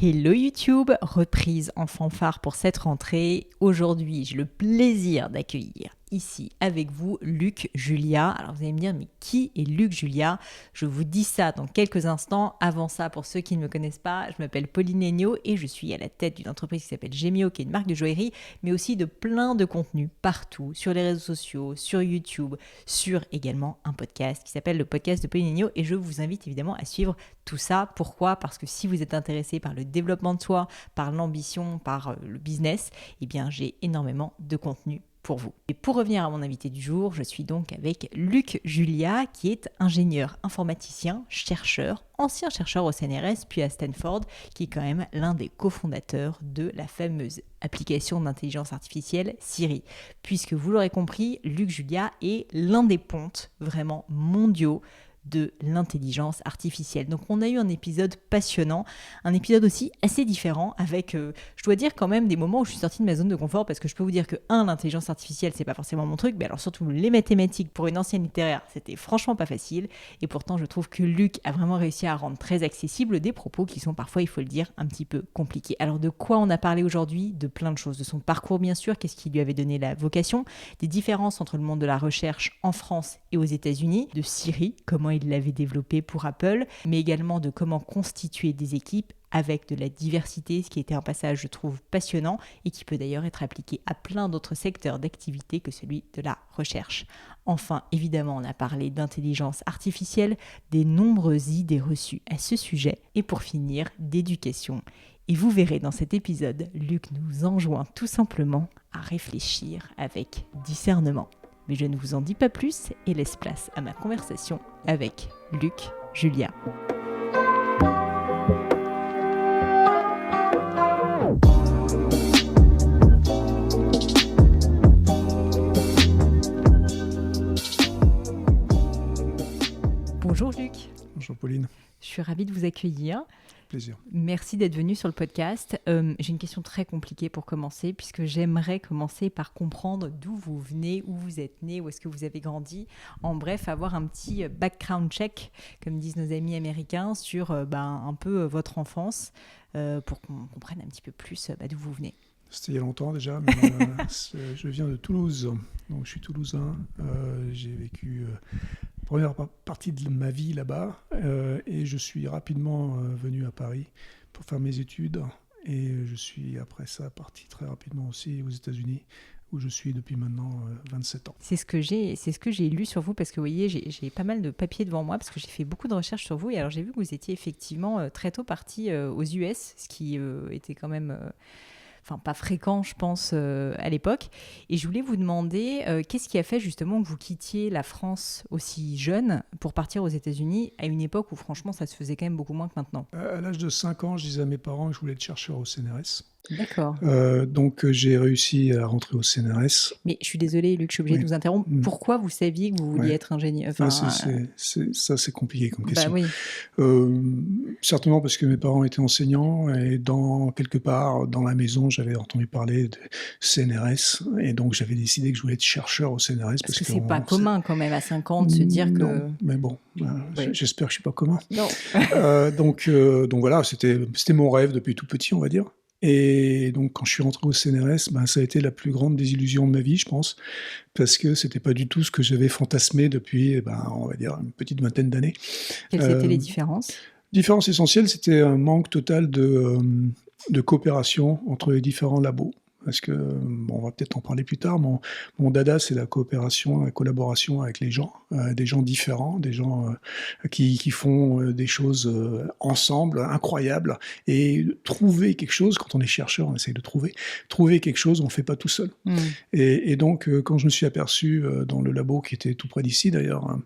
Hello YouTube, reprise en fanfare pour cette rentrée. Aujourd'hui, j'ai le plaisir d'accueillir ici avec vous Luc Julia. Alors vous allez me dire, mais qui est Luc Julia? Je vous dis ça dans quelques instants. Avant ça, pour ceux qui ne me connaissent pas, je m'appelle Pauline Legnaud et je suis à la tête d'une entreprise qui s'appelle Gemio, qui est une marque de joaillerie, mais aussi de plein de contenus partout, sur les réseaux sociaux, sur YouTube, sur également un podcast qui s'appelle le podcast de Pauline Legnaud. Et je vous invite évidemment à suivre tout ça. Pourquoi? Parce que si vous êtes intéressé par le développement de soi, par l'ambition, par le business, eh bien j'ai énormément de contenu pour vous. Et pour revenir à mon invité du jour, je suis donc avec Luc Julia, qui est ingénieur informaticien, chercheur, ancien chercheur au CNRS, puis à Stanford, qui est quand même l'un des cofondateurs de la fameuse application d'intelligence artificielle Siri. Puisque vous l'aurez compris, Luc Julia est l'un des pontes vraiment mondiaux de l'intelligence artificielle. Donc on a eu un épisode passionnant, un épisode aussi assez différent avec, je dois dire quand même, des moments où je suis sortie de ma zone de confort parce que je peux vous dire que l'intelligence artificielle, c'est pas forcément mon truc, mais alors surtout les mathématiques pour une ancienne littéraire, c'était franchement pas facile et pourtant je trouve que Luc a vraiment réussi à rendre très accessible des propos qui sont parfois, il faut le dire, un petit peu compliqués. Alors de quoi on a parlé aujourd'hui? De plein de choses, de son parcours bien sûr, qu'est-ce qui lui avait donné la vocation, des différences entre le monde de la recherche en France et aux États-Unis, de Siri, comment il l'avait développé pour Apple, mais également de comment constituer des équipes avec de la diversité, ce qui était un passage, je trouve, passionnant et qui peut d'ailleurs être appliqué à plein d'autres secteurs d'activité que celui de la recherche. Enfin, évidemment, on a parlé d'intelligence artificielle, des nombreuses idées reçues à ce sujet et pour finir, d'éducation. Et vous verrez dans cet épisode, Luc nous enjoint tout simplement à réfléchir avec discernement. Mais je ne vous en dis pas plus et laisse place à ma conversation avec Luc Julia. Bonjour Luc. Bonjour Pauline. Je suis ravie de vous accueillir. Plaisir. Merci d'être venu sur le podcast. J'ai une question très compliquée pour commencer, puisque j'aimerais commencer par comprendre d'où vous venez, où vous êtes né, où est-ce que vous avez grandi. En bref, avoir un petit background check, comme disent nos amis américains, sur un peu votre enfance, pour qu'on comprenne un petit peu plus d'où vous venez. C'était il y a longtemps déjà, mais je viens de Toulouse, donc je suis toulousain. J'ai vécu première partie de ma vie là-bas et je suis rapidement venu à Paris pour faire mes études et je suis après ça parti très rapidement aussi aux États-Unis où je suis depuis maintenant 27 ans. C'est ce que j'ai lu sur vous parce que vous voyez, j'ai pas mal de papiers devant moi parce que j'ai fait beaucoup de recherches sur vous et alors j'ai vu que vous étiez effectivement très tôt parti aux US, ce qui était quand même... pas fréquent, je pense, à l'époque. Et je voulais vous demander, qu'est-ce qui a fait justement que vous quittiez la France aussi jeune pour partir aux États-Unis à une époque où franchement ça se faisait quand même beaucoup moins que maintenant? À l'âge de 5 ans, je disais à mes parents que je voulais être chercheur au CNRS. D'accord. Donc j'ai réussi à rentrer au CNRS. Mais je suis désolée, Luc, je suis obligée de vous interrompre. Pourquoi vous saviez que vous vouliez être ingénieur? C'est compliqué comme question. Oui. Certainement parce que mes parents étaient enseignants et quelque part dans la maison, j'avais entendu parler de CNRS et donc j'avais décidé que je voulais être chercheur au CNRS. Parce que c'est pas commun quand même à 5 ans de se dire que... Non, mais bon, j'espère que je suis pas commun. Non. Donc voilà, c'était mon rêve depuis tout petit, on va dire. Et donc, quand je suis rentré au CNRS, ça a été la plus grande désillusion de ma vie, je pense, parce que c'était pas du tout ce que j'avais fantasmé depuis, on va dire, une petite vingtaine d'années. Quelles étaient les différences? Différence essentielle, c'était un manque total de coopération entre les différents labos. Parce que, on va peut-être en parler plus tard, mon dada, c'est la coopération, la collaboration avec les gens, des gens différents, des gens qui font des choses ensemble, incroyables, et trouver quelque chose, quand on est chercheur, on essaye de trouver quelque chose, on ne le fait pas tout seul. Et donc, quand je me suis aperçu dans le labo, qui était tout près d'ici d'ailleurs,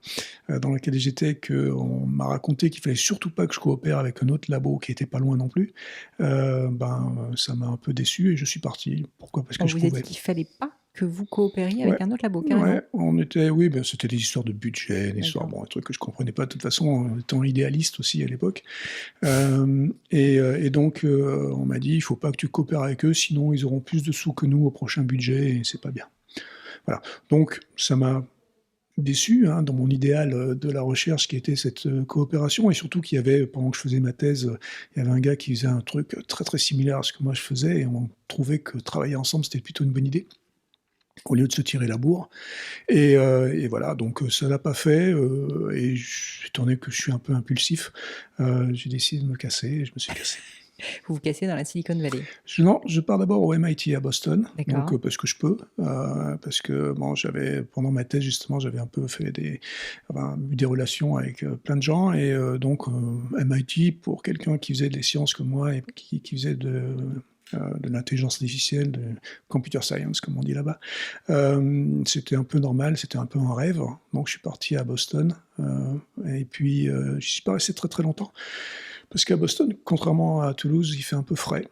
dans lequel j'étais, qu'on m'a raconté qu'il ne fallait surtout pas que je coopère avec un autre labo qui n'était pas loin non plus, ça m'a un peu déçu et je suis parti. Pourquoi? Parce que je pouvais. Vous avez dit qu'il ne fallait pas que vous coopériez avec un autre labo, carrément? Oui, c'était des histoires de budget, des trucs que je ne comprenais pas de toute façon, étant idéaliste aussi à l'époque. Et donc, on m'a dit, il ne faut pas que tu coopères avec eux, sinon ils auront plus de sous que nous au prochain budget et c'est pas bien. Voilà. Donc, ça m'a déçu hein, dans mon idéal de la recherche qui était cette coopération et surtout qu'il y avait, pendant que je faisais ma thèse, il y avait un gars qui faisait un truc très très similaire à ce que moi je faisais et on trouvait que travailler ensemble c'était plutôt une bonne idée au lieu de se tirer la bourre et voilà donc ça l'a pas fait et étant donné que je suis un peu impulsif, j'ai décidé de me casser et je me suis cassé. Vous vous cassez dans la Silicon Valley. Non, je pars d'abord au MIT à Boston, donc D'accord. parce que je peux, parce que bon, j'avais pendant ma thèse justement, j'avais un peu fait eu des relations avec plein de gens et donc MIT pour quelqu'un qui faisait des sciences comme moi et qui faisait de l'intelligence artificielle, de computer science comme on dit là-bas, c'était un peu normal, c'était un peu un rêve. Donc je suis parti à Boston et puis je suis pas resté très très longtemps. Parce qu'à Boston, contrairement à Toulouse, il fait un peu frais,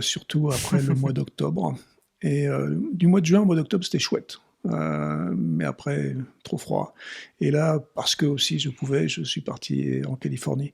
surtout après le mois d'octobre. Et du mois de juin au mois d'octobre, c'était chouette. Mais après, trop froid. Et là, parce que aussi je pouvais, je suis parti en Californie.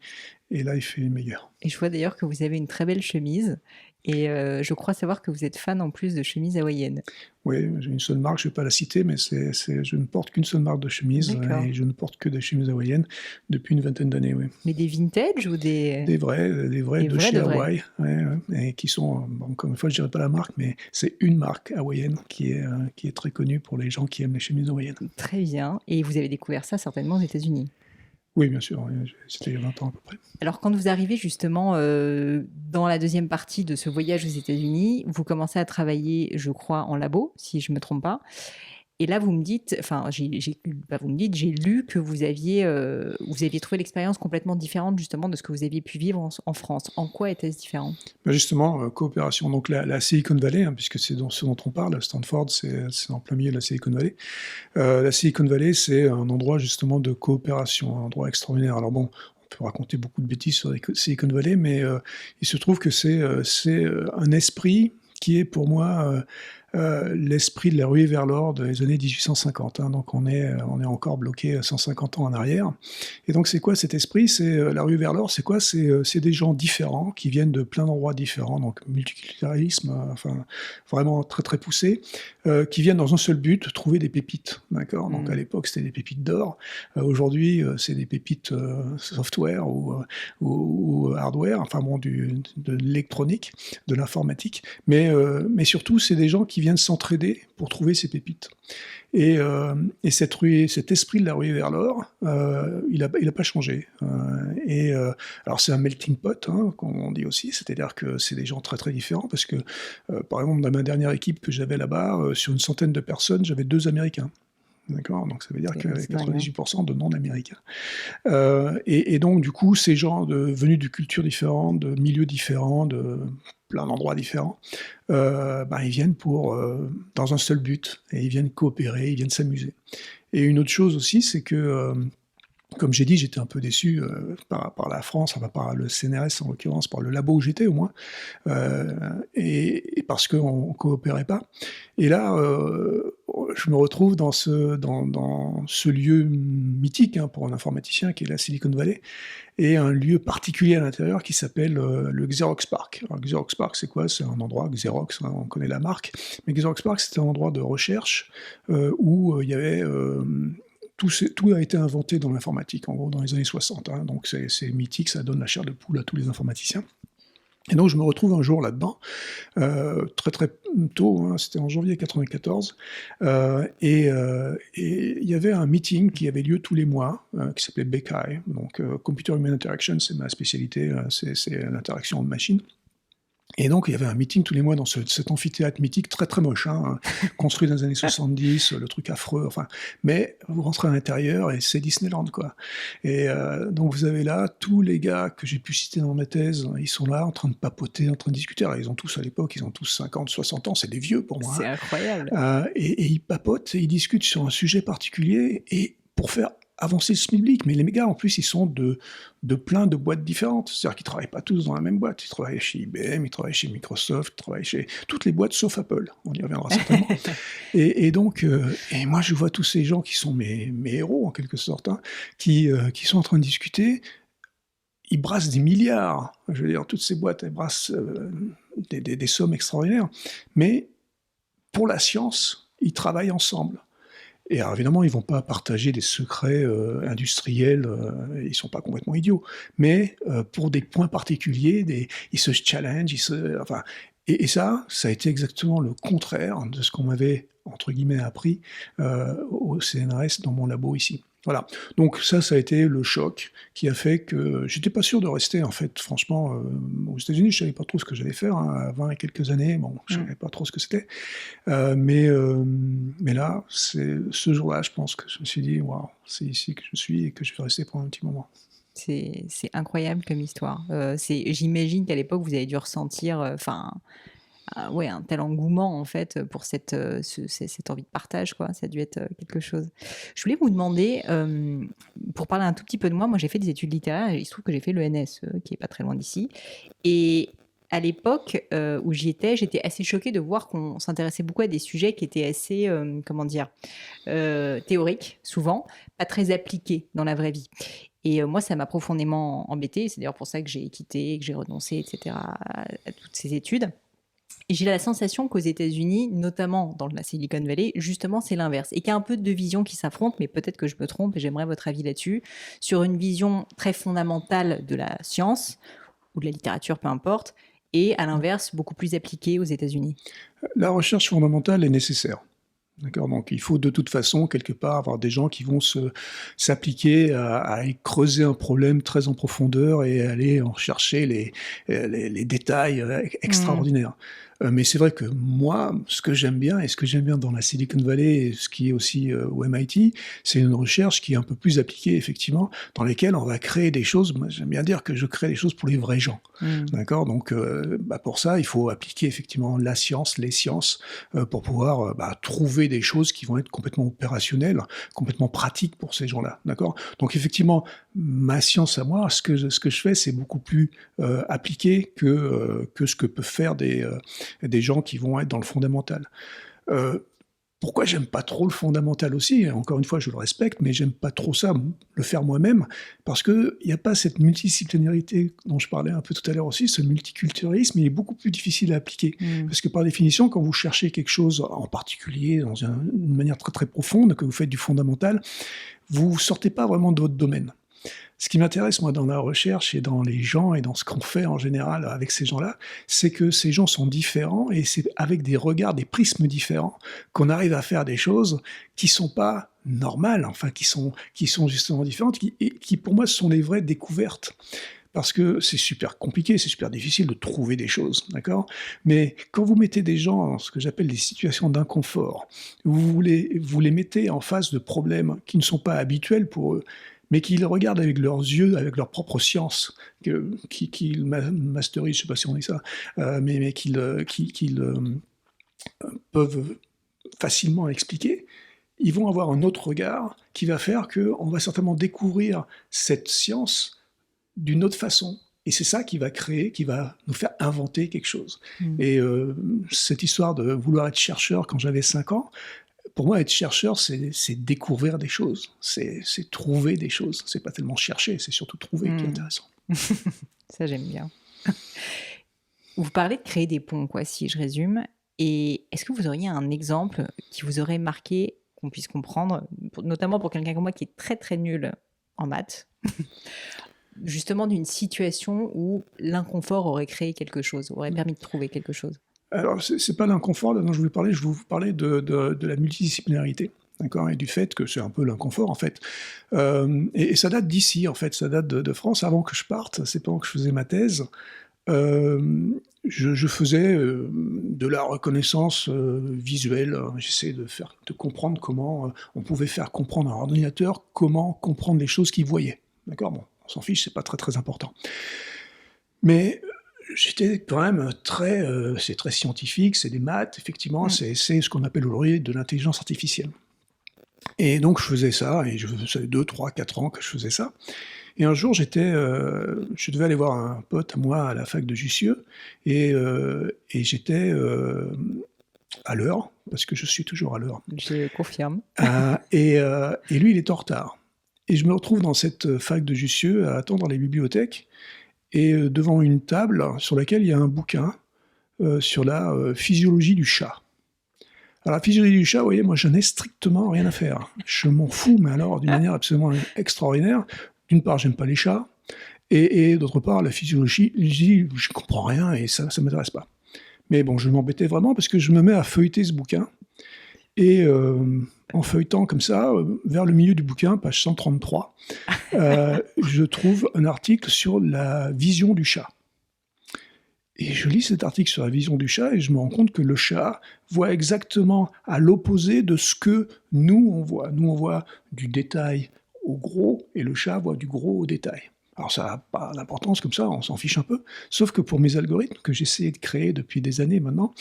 Et là, il fait meilleur. Et je vois d'ailleurs que vous avez une très belle chemise. Et je crois savoir que vous êtes fan en plus de chemises hawaïennes. Oui, j'ai une seule marque, je ne vais pas la citer, mais je ne porte qu'une seule marque de chemise D'accord. et je ne porte que des chemises hawaïennes depuis une vingtaine d'années, oui. Mais des vintage ou des... Des vrais Des de vrais chez de vrais. Hawaï, ouais, ouais, et qui sont, bon, encore une fois, je dirais pas la marque, mais c'est une marque hawaïenne qui est très connue pour les gens qui aiment les chemises hawaïennes. Très bien. Et vous avez découvert ça certainement aux États-Unis. Oui, bien sûr, oui, c'était il y a 20 ans à peu près. Alors, quand vous arrivez justement dans la deuxième partie de ce voyage aux États-Unis, vous commencez à travailler, je crois, en labo, si je ne me trompe pas. Et là, vous me dites, enfin, vous me dites, j'ai lu que vous aviez trouvé l'expérience complètement différente justement de ce que vous aviez pu vivre en France. En quoi était-ce différent? Ben justement, coopération, donc la Silicon Valley, hein, puisque c'est ce dont on parle, Stanford, c'est en plein milieu de la Silicon Valley. La Silicon Valley, c'est un endroit justement de coopération, un endroit extraordinaire. Alors bon, on peut raconter beaucoup de bêtises sur la Silicon Valley, mais il se trouve que c'est un esprit qui est pour moi l'esprit de la ruée vers l'or des années 1850. Hein, donc on est encore bloqué 150 ans en arrière. Et donc c'est quoi cet esprit? C'est la ruée vers l'or, c'est quoi? C'est des gens différents qui viennent de plein d'endroits différents, donc multiculturalisme, enfin vraiment très très poussé, qui viennent dans un seul but, trouver des pépites. D'accord. Donc à l'époque c'était des pépites d'or. Aujourd'hui c'est des pépites software ou hardware, enfin bon de l'électronique, de l'informatique. Mais surtout c'est des gens qui viennent s'entraider pour trouver ces pépites. Et cet esprit de la ruée vers l'or, il a pas changé. Alors c'est un melting pot, hein, comme on dit aussi, c'est-à-dire que c'est des gens très très différents, parce que par exemple dans ma dernière équipe que j'avais là-bas, sur une centaine de personnes, j'avais 2 Américains. D'accord, donc ça veut dire qu'il y avait 98% de non-américains. Et donc du coup, ces gens venus de cultures différentes, de milieux différents, de plein d'endroits différents, ils viennent dans un seul but, et ils viennent coopérer, ils viennent s'amuser. Et une autre chose aussi, c'est que, comme j'ai dit, j'étais un peu déçu par la France, enfin par le CNRS en l'occurrence, par le labo où j'étais au moins, et parce qu'on ne coopérait pas. Et là, je me retrouve dans ce lieu mythique hein, pour un informaticien qui est la Silicon Valley, et un lieu particulier à l'intérieur qui s'appelle le Xerox Park. Alors, Xerox Park, c'est quoi? C'est un endroit, Xerox, hein, on connaît la marque, mais Xerox Park, c'était un endroit de recherche où il y avait... tout a été inventé dans l'informatique, en gros, dans les années 60. Hein, donc c'est mythique, ça donne la chair de poule à tous les informaticiens. Et donc je me retrouve un jour là-dedans, très très tôt, hein, c'était en janvier 94, et il y avait un meeting qui avait lieu tous les mois, qui s'appelait BKI, donc Computer Human Interaction, c'est ma spécialité, c'est l'interaction en machine. Et donc, il y avait un meeting tous les mois dans cet amphithéâtre mythique, très très moche, hein, construit dans les années 70, le truc affreux, enfin. Mais vous rentrez à l'intérieur et c'est Disneyland, quoi. Et donc, vous avez là tous les gars que j'ai pu citer dans ma thèse, ils sont là en train de papoter, en train de discuter. Alors, ils ont tous, à l'époque, ils ont tous 50, 60 ans, c'est des vieux pour moi. C'est hein. incroyable. Et ils papotent, et ils discutent sur un sujet particulier, et pour faire avancer le SMIC, mais les gars, en plus, ils sont de plein de boîtes différentes. C'est-à-dire qu'ils ne travaillent pas tous dans la même boîte. Ils travaillent chez IBM, ils travaillent chez Microsoft, ils travaillent chez toutes les boîtes sauf Apple. On y reviendra certainement. et donc, et moi, je vois tous ces gens qui sont mes héros, en quelque sorte, hein, qui sont en train de discuter. Ils brassent des milliards. Je veux dire, toutes ces boîtes, elles brassent des sommes extraordinaires. Mais pour la science, ils travaillent ensemble. Et alors évidemment, ils vont pas partager des secrets industriels, ils sont pas complètement idiots. Mais pour des points particuliers, ils se challenge, enfin, et ça a été exactement le contraire de ce qu'on m'avait entre guillemets appris au CNRS dans mon labo ici. Voilà. Donc ça a été le choc qui a fait que j'étais pas sûr de rester en fait. Franchement, aux États-Unis, je savais pas trop ce que j'allais faire. Hein, à 20 et quelques années, bon, je savais pas trop ce que c'était. Mais là, c'est ce jour-là, je pense que je me suis dit, waouh, c'est ici que je suis et que je vais rester pendant un petit moment. C'est incroyable comme histoire. J'imagine qu'à l'époque, vous avez dû ressentir ouais, un tel engouement en fait pour cette envie de partage, quoi. Ça a dû être quelque chose. Je voulais vous demander, pour parler un tout petit peu de moi, j'ai fait des études littéraires et il se trouve que j'ai fait le NSE, qui est pas très loin d'ici. Et à l'époque où j'y étais, j'étais assez choquée de voir qu'on s'intéressait beaucoup à des sujets qui étaient assez, comment dire, théoriques, souvent, pas très appliqués dans la vraie vie. Et moi, ça m'a profondément embêtée. C'est d'ailleurs pour ça que j'ai quitté, que j'ai renoncé, etc., à toutes ces études. Et j'ai la sensation qu'aux États-Unis, notamment dans la Silicon Valley, justement, c'est l'inverse. Et qu'il y a un peu de visions qui s'affrontent, mais peut-être que je me trompe et j'aimerais votre avis là-dessus, sur une vision très fondamentale de la science, ou de la littérature, peu importe, et à l'inverse, beaucoup plus appliquée aux États-Unis. La recherche fondamentale est nécessaire. D'accord, donc il faut de toute façon, quelque part, avoir des gens qui vont s'appliquer à creuser un problème très en profondeur et aller en chercher les détails extraordinaires. Mais c'est vrai que moi, ce que j'aime bien, et ce que j'aime bien dans la Silicon Valley, et ce qui est aussi au MIT, c'est une recherche qui est un peu plus appliquée, effectivement, dans lesquelles on va créer des choses. Moi, j'aime bien dire que je crée des choses pour les vrais gens. D'accord, donc pour ça, il faut appliquer effectivement la science, les sciences, pour pouvoir trouver des choses qui vont être complètement opérationnelles, complètement pratiques pour ces gens-là. D'accord, donc effectivement, ma science à moi, ce que je fais, c'est beaucoup plus appliqué que ce que peuvent faire des gens qui vont être dans le fondamental. Pourquoi j'aime pas trop le fondamental aussi? Encore une fois, je le respecte, mais j'aime pas trop ça, le faire moi-même, parce qu'il n'y a pas cette multidisciplinarité dont je parlais un peu tout à l'heure aussi, ce multiculturalisme, il est beaucoup plus difficile à appliquer. Parce que par définition, quand vous cherchez quelque chose en particulier, dans une manière très très profonde, que vous faites du fondamental, vous sortez pas vraiment de votre domaine. Ce qui m'intéresse, moi, dans la recherche et dans les gens et dans ce qu'on fait en général avec ces gens-là, c'est que ces gens sont différents et c'est avec des regards, des prismes différents qu'on arrive à faire des choses qui sont pas normales, enfin, qui sont justement différentes, qui pour moi sont les vraies découvertes. Parce que c'est super compliqué, c'est super difficile de trouver des choses, d'accord? Mais quand vous mettez des gens dans ce que j'appelle des situations d'inconfort, vous les mettez en face de problèmes qui ne sont pas habituels pour eux, mais qu'ils regardent avec leurs yeux, avec leur propre science, qu'ils masterisent, je ne sais pas si on dit ça, mais qu'ils peuvent facilement expliquer, ils vont avoir un autre regard qui va faire qu'on va certainement découvrir cette science d'une autre façon. Et c'est ça qui va créer, qui va nous faire inventer quelque chose. Et cette histoire de vouloir être chercheur quand j'avais 5 ans, pour moi, être chercheur, c'est découvrir des choses, c'est trouver des choses. C'est pas tellement chercher, c'est surtout trouver qui est intéressant. Ça, j'aime bien. Vous parlez de créer des ponts, quoi, si je résume. Et est-ce que vous auriez un exemple qui vous aurait marqué, qu'on puisse comprendre, notamment pour quelqu'un comme moi qui est très très nul en maths, justement d'une situation où l'inconfort aurait créé quelque chose, aurait permis de trouver quelque chose? Alors, c'est pas l'inconfort dont je vais vous parler de la multidisciplinarité, d'accord, et du fait que c'est un peu l'inconfort, en fait. Et ça date d'ici, en fait, ça date de France. Avant que je parte, c'est pendant que je faisais ma thèse, je faisais de la reconnaissance visuelle. J'essayais de comprendre comment on pouvait faire comprendre à un ordinateur comment comprendre les choses qu'il voyait. D'accord, bon, on s'en fiche, c'est pas très très important. Mais j'étais quand même c'est très scientifique, c'est des maths, effectivement, c'est ce qu'on appelle aujourd'hui de l'intelligence artificielle. Et donc je faisais ça, et ça faisait 2, 3, 4 ans que je faisais ça. Et un jour, je devais aller voir un pote à moi à la fac de Jussieu, et j'étais à l'heure, parce que je suis toujours à l'heure. Je confirme. Et lui, il est en retard. Et je me retrouve dans cette fac de Jussieu à attendre dans les bibliothèques, et devant une table sur laquelle il y a un bouquin sur la physiologie du chat. Alors, la physiologie du chat, vous voyez, moi, je n'ai strictement rien à faire. Je m'en fous, mais alors, d'une manière absolument extraordinaire. D'une part, j'aime pas les chats, et d'autre part, la physiologie, je comprends rien, et ça m'intéresse pas. Mais bon, je m'embêtais vraiment parce que je me mets à feuilleter ce bouquin, et en feuilletant comme ça, vers le milieu du bouquin, page 133, je trouve un article sur la vision du chat. Et je lis cet article sur la vision du chat et je me rends compte que le chat voit exactement à l'opposé de ce que nous, on voit. Nous, on voit du détail au gros et le chat voit du gros au détail. Alors ça n'a pas d'importance comme ça, on s'en fiche un peu. Sauf que pour mes algorithmes que j'essayais de créer depuis des années maintenant,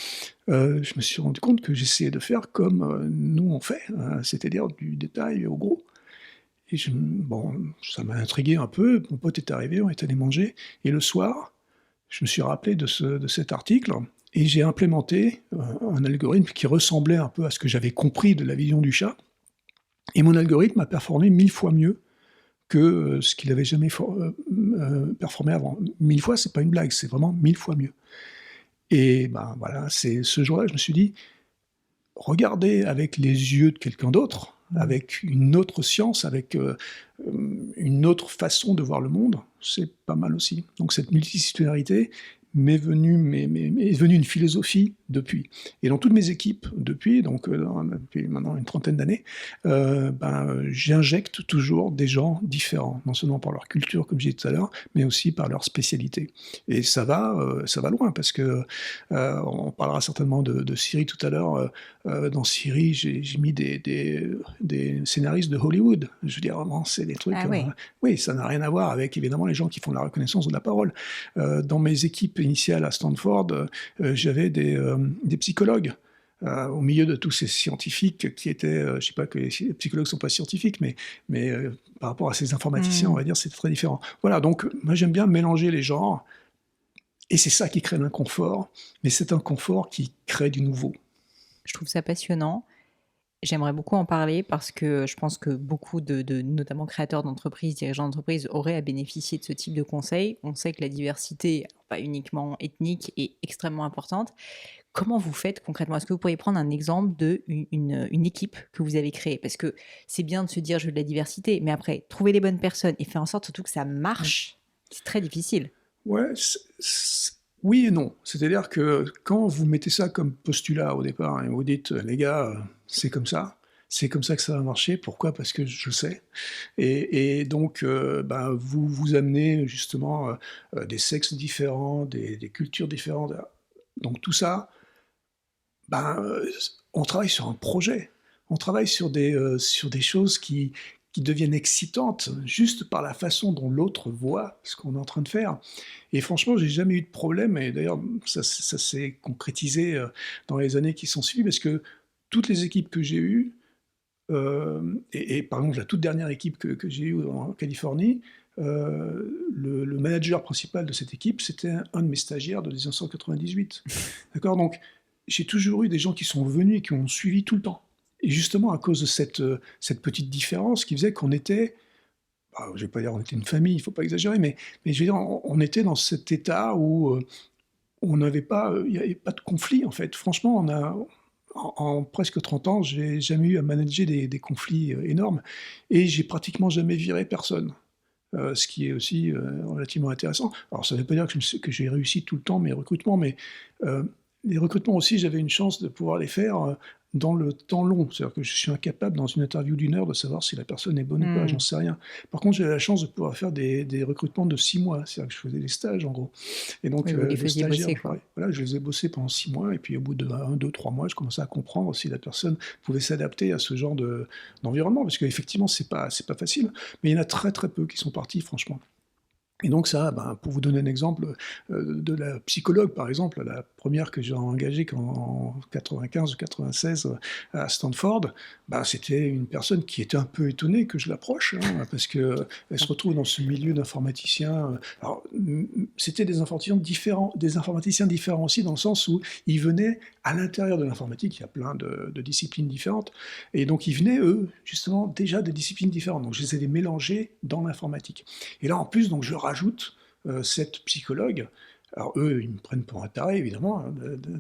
je me suis rendu compte que j'essayais de faire comme nous on fait, c'est-à-dire du détail au gros. Et bon, ça m'a intrigué un peu. Mon pote est arrivé, on est allé manger. Et le soir, je me suis rappelé de cet article et j'ai implémenté un algorithme qui ressemblait un peu à ce que j'avais compris de la vision du chat. Et mon algorithme a performé 1000 fois mieux que ce qu'il avait jamais performé avant. 1000 fois, c'est pas une blague, c'est vraiment 1000 fois mieux. Et ben voilà, c'est ce jour-là, je me suis dit, regarder avec les yeux de quelqu'un d'autre, avec une autre science, avec une autre façon de voir le monde, c'est pas mal aussi. Donc cette multidisciplinarité m'est venue une philosophie depuis. Et dans toutes mes équipes depuis, donc depuis maintenant une trentaine d'années, j'injecte toujours des gens différents, non seulement par leur culture, comme j'ai dit tout à l'heure, mais aussi par leur spécialité. Et ça va loin, parce que on parlera certainement de Siri tout à l'heure. Dans Siri, j'ai mis des scénaristes de Hollywood. Je veux dire, vraiment, c'est des trucs... Ah oui. Oui, ça n'a rien à voir avec, évidemment, les gens qui font la reconnaissance de la parole. Dans mes équipes initiales à Stanford, j'avais des psychologues. Au milieu de tous ces scientifiques qui étaient, je ne sais pas que les psychologues ne sont pas scientifiques, mais par rapport à ces informaticiens, on va dire, c'est très différent. Voilà, donc moi j'aime bien mélanger les genres, et c'est ça qui crée l'inconfort, mais c'est un confort qui crée du nouveau. Je trouve ça passionnant. J'aimerais beaucoup en parler parce que je pense que beaucoup de notamment créateurs d'entreprises, dirigeants d'entreprises, auraient à bénéficier de ce type de conseils. On sait que la diversité, pas uniquement ethnique, est extrêmement importante. Comment vous faites concrètement? Est-ce que vous pourriez prendre un exemple d'une équipe que vous avez créée? Parce que c'est bien de se dire je veux de la diversité, mais après, trouver les bonnes personnes et faire en sorte surtout que ça marche, c'est très difficile. Ouais, oui et non. C'est-à-dire que quand vous mettez ça comme postulat au départ, hein, et vous dites, les gars, c'est comme ça que ça va marcher. Pourquoi? Parce que je sais. Et donc, vous vous amenez justement des sexes différents, des cultures différentes. Donc tout ça, on travaille sur un projet. On travaille sur des choses qui deviennent excitantes juste par la façon dont l'autre voit ce qu'on est en train de faire. Et franchement, j'ai jamais eu de problème, et d'ailleurs, ça s'est concrétisé dans les années qui sont suivies, parce que toutes les équipes que j'ai eues, et par exemple la toute dernière équipe que j'ai eue en Californie, le manager principal de cette équipe, c'était un de mes stagiaires de 1998. D'accord? Donc, j'ai toujours eu des gens qui sont venus et qui ont suivi tout le temps. Et justement, à cause de cette petite différence qui faisait qu'on était, je ne vais pas dire on était une famille, il ne faut pas exagérer, mais je veux dire, on était dans cet état où on n'avait pas, il n'y avait pas de conflit en fait. Franchement, en presque 30 ans, j'ai jamais eu à manager des conflits énormes, et j'ai pratiquement jamais viré personne. Ce qui est aussi relativement intéressant. Alors ça ne veut pas dire que j'ai réussi tout le temps mes recrutements, mais les recrutements aussi, j'avais une chance de pouvoir les faire dans le temps long. C'est-à-dire que je suis incapable, dans une interview d'1 heure, de savoir si la personne est bonne ou pas, j'en sais rien. Par contre, j'ai la chance de pouvoir faire des recrutements de 6 mois. C'est-à-dire que je faisais des stages, en gros. Et donc, Oui, vous les le faisiez stagiaire, bosser, quoi. voilà, je les ai bossés pendant 6 mois, et puis au bout de 1, 2, 3 mois, je commençais à comprendre si la personne pouvait s'adapter à ce genre d'environnement, parce qu'effectivement, c'est pas facile, mais il y en a très très peu qui sont partis, franchement. Et donc ça, pour vous donner un exemple, de la psychologue, par exemple, la première que j'ai engagée en 95 ou 96 à Stanford, c'était une personne qui était un peu étonnée que je l'approche, hein, parce qu'elle se retrouve dans ce milieu d'informaticiens. Alors, c'était des informaticiens différents aussi, dans le sens où ils venaient à l'intérieur de l'informatique, il y a plein de disciplines différentes, et donc ils venaient, eux, justement, déjà de disciplines différentes. Donc je les ai mélangés dans l'informatique. Et là, en plus, donc, je rajoute cette psychologue Alors eux, ils me prennent pour un taré, évidemment, hein,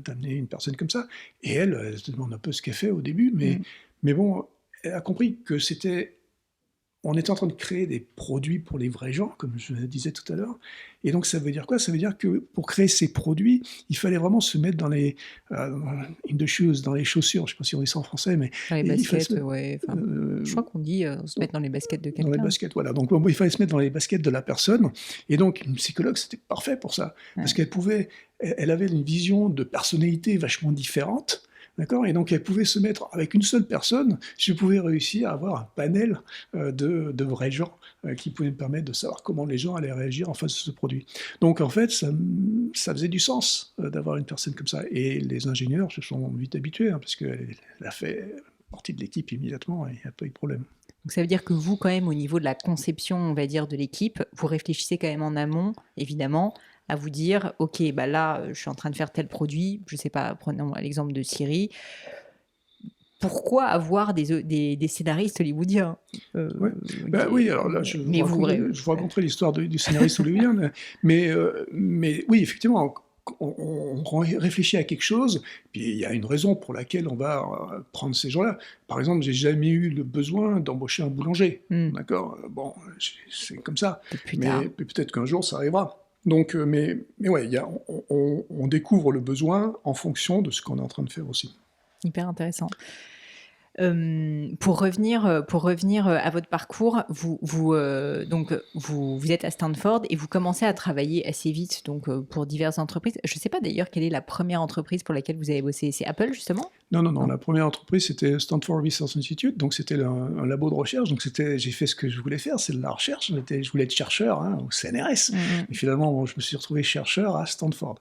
d'amener une personne comme ça. Et elle se demande un peu ce qu'elle fait au début, Mm. mais bon, elle a compris que on était en train de créer des produits pour les vrais gens, comme je le disais tout à l'heure. Et donc ça veut dire quoi? Ça veut dire que pour créer ces produits, il fallait vraiment se mettre in the shoes, dans les chaussures. Je ne sais pas si on dit ça en français, mais Dans les il fallait se baskets, mettre ouais. Enfin, je euh, crois qu'on dit se mettre dans les baskets de dans les quelqu'un. baskets. Voilà. Donc il fallait se mettre dans les baskets de la personne. Et donc une psychologue, c'était parfait pour ça, parce Ouais. elle avait une vision de personnalité vachement différente. D'accord. Et donc elle pouvait se mettre avec une seule personne, je pouvais réussir à avoir un panel de vrais gens qui pouvaient me permettre de savoir comment les gens allaient réagir en face de ce produit. Donc en fait, ça faisait du sens d'avoir une personne comme ça. Et les ingénieurs se sont vite habitués, hein, parce qu'elle a fait partie de l'équipe immédiatement et il n'y a pas eu de problème. Donc ça veut dire que vous, quand même, au niveau de la conception, on va dire, de l'équipe, vous réfléchissez quand même en amont, évidemment, à vous dire, OK, bah là, je suis en train de faire tel produit, je sais pas, prenons l'exemple de Siri. Pourquoi avoir des scénaristes hollywoodiens? Ouais. Bah oui, alors là, Mais vous... je vous raconterai l'histoire du scénariste hollywoodien, mais oui, effectivement, on réfléchit à quelque chose, puis il y a une raison pour laquelle on va prendre ces gens-là. Par exemple, j'ai jamais eu le besoin d'embaucher un boulanger, d'accord? Bon, c'est comme ça, plus mais tard. peut-être qu'un jour ça arrivera. Donc, mais ouais, on découvre le besoin en fonction de ce qu'on est en train de faire aussi. Hyper intéressant. Pour revenir à votre parcours, donc vous êtes à Stanford et vous commencez à travailler assez vite donc pour diverses entreprises. Je ne sais pas d'ailleurs quelle est la première entreprise pour laquelle vous avez bossé. C'est Apple justement? Non. La première entreprise, c'était Stanford Research Institute, donc c'était un labo de recherche. Donc j'ai fait ce que je voulais faire, c'est de la recherche. Je voulais être chercheur au CNRS. Et finalement, bon, je me suis retrouvé chercheur à Stanford.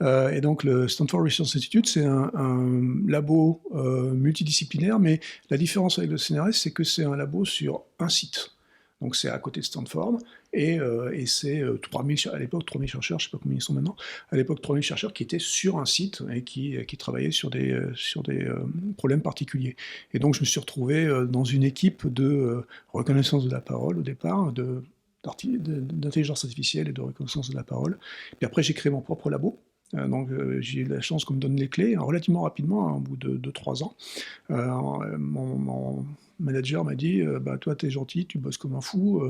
Et donc le Stanford Research Institute, c'est un labo multidisciplinaire, mais la différence avec le CNRS, c'est que c'est un labo sur un site. Donc c'est à côté de Stanford, et c'est 3000, à l'époque 3000 chercheurs, je ne sais pas combien ils sont maintenant, à l'époque 3000 chercheurs qui étaient sur un site et qui travaillaient sur des problèmes particuliers. Et donc je me suis retrouvé dans une équipe de reconnaissance de la parole au départ, d'intelligence artificielle et de reconnaissance de la parole. Puis après j'ai créé mon propre labo. Donc j'ai eu la chance qu'on me donne les clés relativement rapidement, au bout de 3 ans. Mon manager m'a dit bah, toi t'es gentil, tu bosses comme un fou,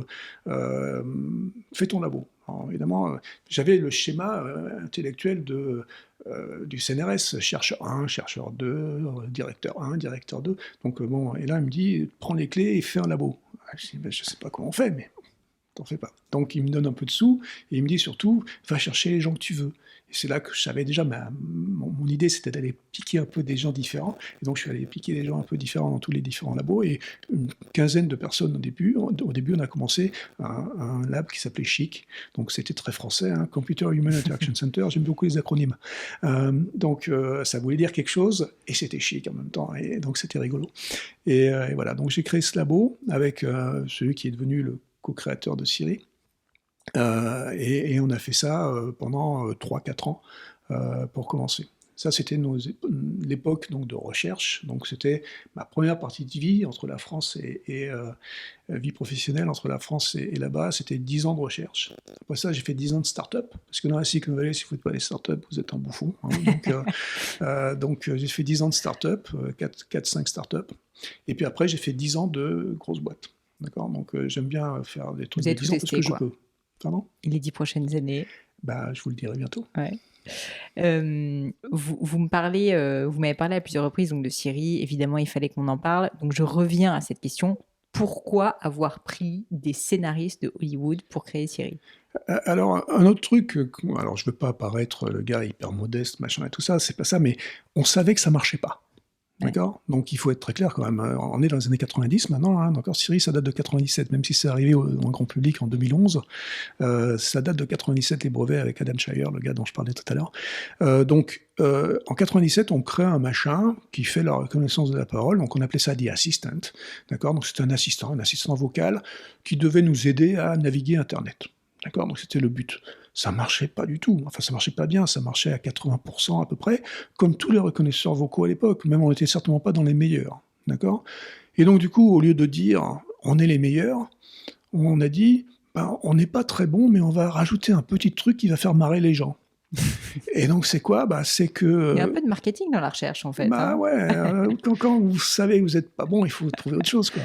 fais ton labo. Alors, évidemment, j'avais le schéma intellectuel du CNRS, chercheur 1, chercheur 2, directeur 1, directeur 2. Donc bon, et là il me dit prends les clés et fais un labo. Je dis ben, je sais pas comment on fait, mais t'en fais pas. Donc il me donne un peu de sous et il me dit surtout va chercher les gens que tu veux. Et c'est là que je savais déjà, mon idée c'était d'aller piquer un peu des gens différents. Et donc je suis allé piquer des gens un peu différents dans tous les différents labos. Et une quinzaine de personnes au début. Au début, on a commencé un lab qui s'appelait CHIC. Donc c'était très français, hein, Computer Human Interaction Center. J'aime beaucoup les acronymes. Donc ça voulait dire quelque chose et c'était chic en même temps. Et donc c'était rigolo. Et voilà, donc j'ai créé ce labo avec celui qui est devenu le co-créateur de Siri. Et on a fait ça pendant 3-4 ans pour commencer. Ça, c'était l'époque donc, de recherche. Donc, c'était ma première partie de vie entre la France et vie professionnelle entre la France et là-bas. C'était 10 ans de recherche. Après ça, j'ai fait 10 ans de start-up. Parce que dans la Silicon Valley, si vous ne faites pas les start-up, vous êtes un bouffon. Hein. Donc j'ai fait 10 ans de start-up, 4-5 start-up. Et puis après, j'ai fait 10 ans de grosses boîtes. D'accord. Donc j'aime bien faire des trucs de 10 ans parce que je peux. Pardon ? Et les 10 prochaines années? Bah, je vous le dirai bientôt. Ouais. Vous m'avez parlé à plusieurs reprises donc de Siri. Évidemment, il fallait qu'on en parle. Donc, je reviens à cette question. Pourquoi avoir pris des scénaristes de Hollywood pour créer Siri? Alors, un autre truc, alors je veux pas paraître le gars hyper modeste, machin et tout ça, c'est pas ça, mais on savait que ça marchait pas. D'accord ? Donc il faut être très clair quand même. On est dans les années 90 maintenant, hein, encore Siri ça date de 97, même si c'est arrivé dans le grand public en 2011. Ça date de 97 les brevets avec Adam Shire, le gars dont je parlais tout à l'heure. Donc en 97 on crée un machin qui fait la reconnaissance de la parole, donc on appelait ça The Assistant. D'accord ? Donc c'est un assistant vocal qui devait nous aider à naviguer Internet. D'accord ? Donc c'était le but. Ça marchait pas du tout. Enfin, ça marchait pas bien. Ça marchait à 80% à peu près, comme tous les reconnaisseurs vocaux à l'époque. Même on n'était certainement pas dans les meilleurs. D'accord ? Et donc, du coup, au lieu de dire on est les meilleurs, on a dit ben, on n'est pas très bon, mais on va rajouter un petit truc qui va faire marrer les gens. Et donc, c'est quoi? C'est que... Il y a un peu de marketing dans la recherche, en fait. Ouais, quand vous savez que vous n'êtes pas bon, il faut trouver autre chose, quoi.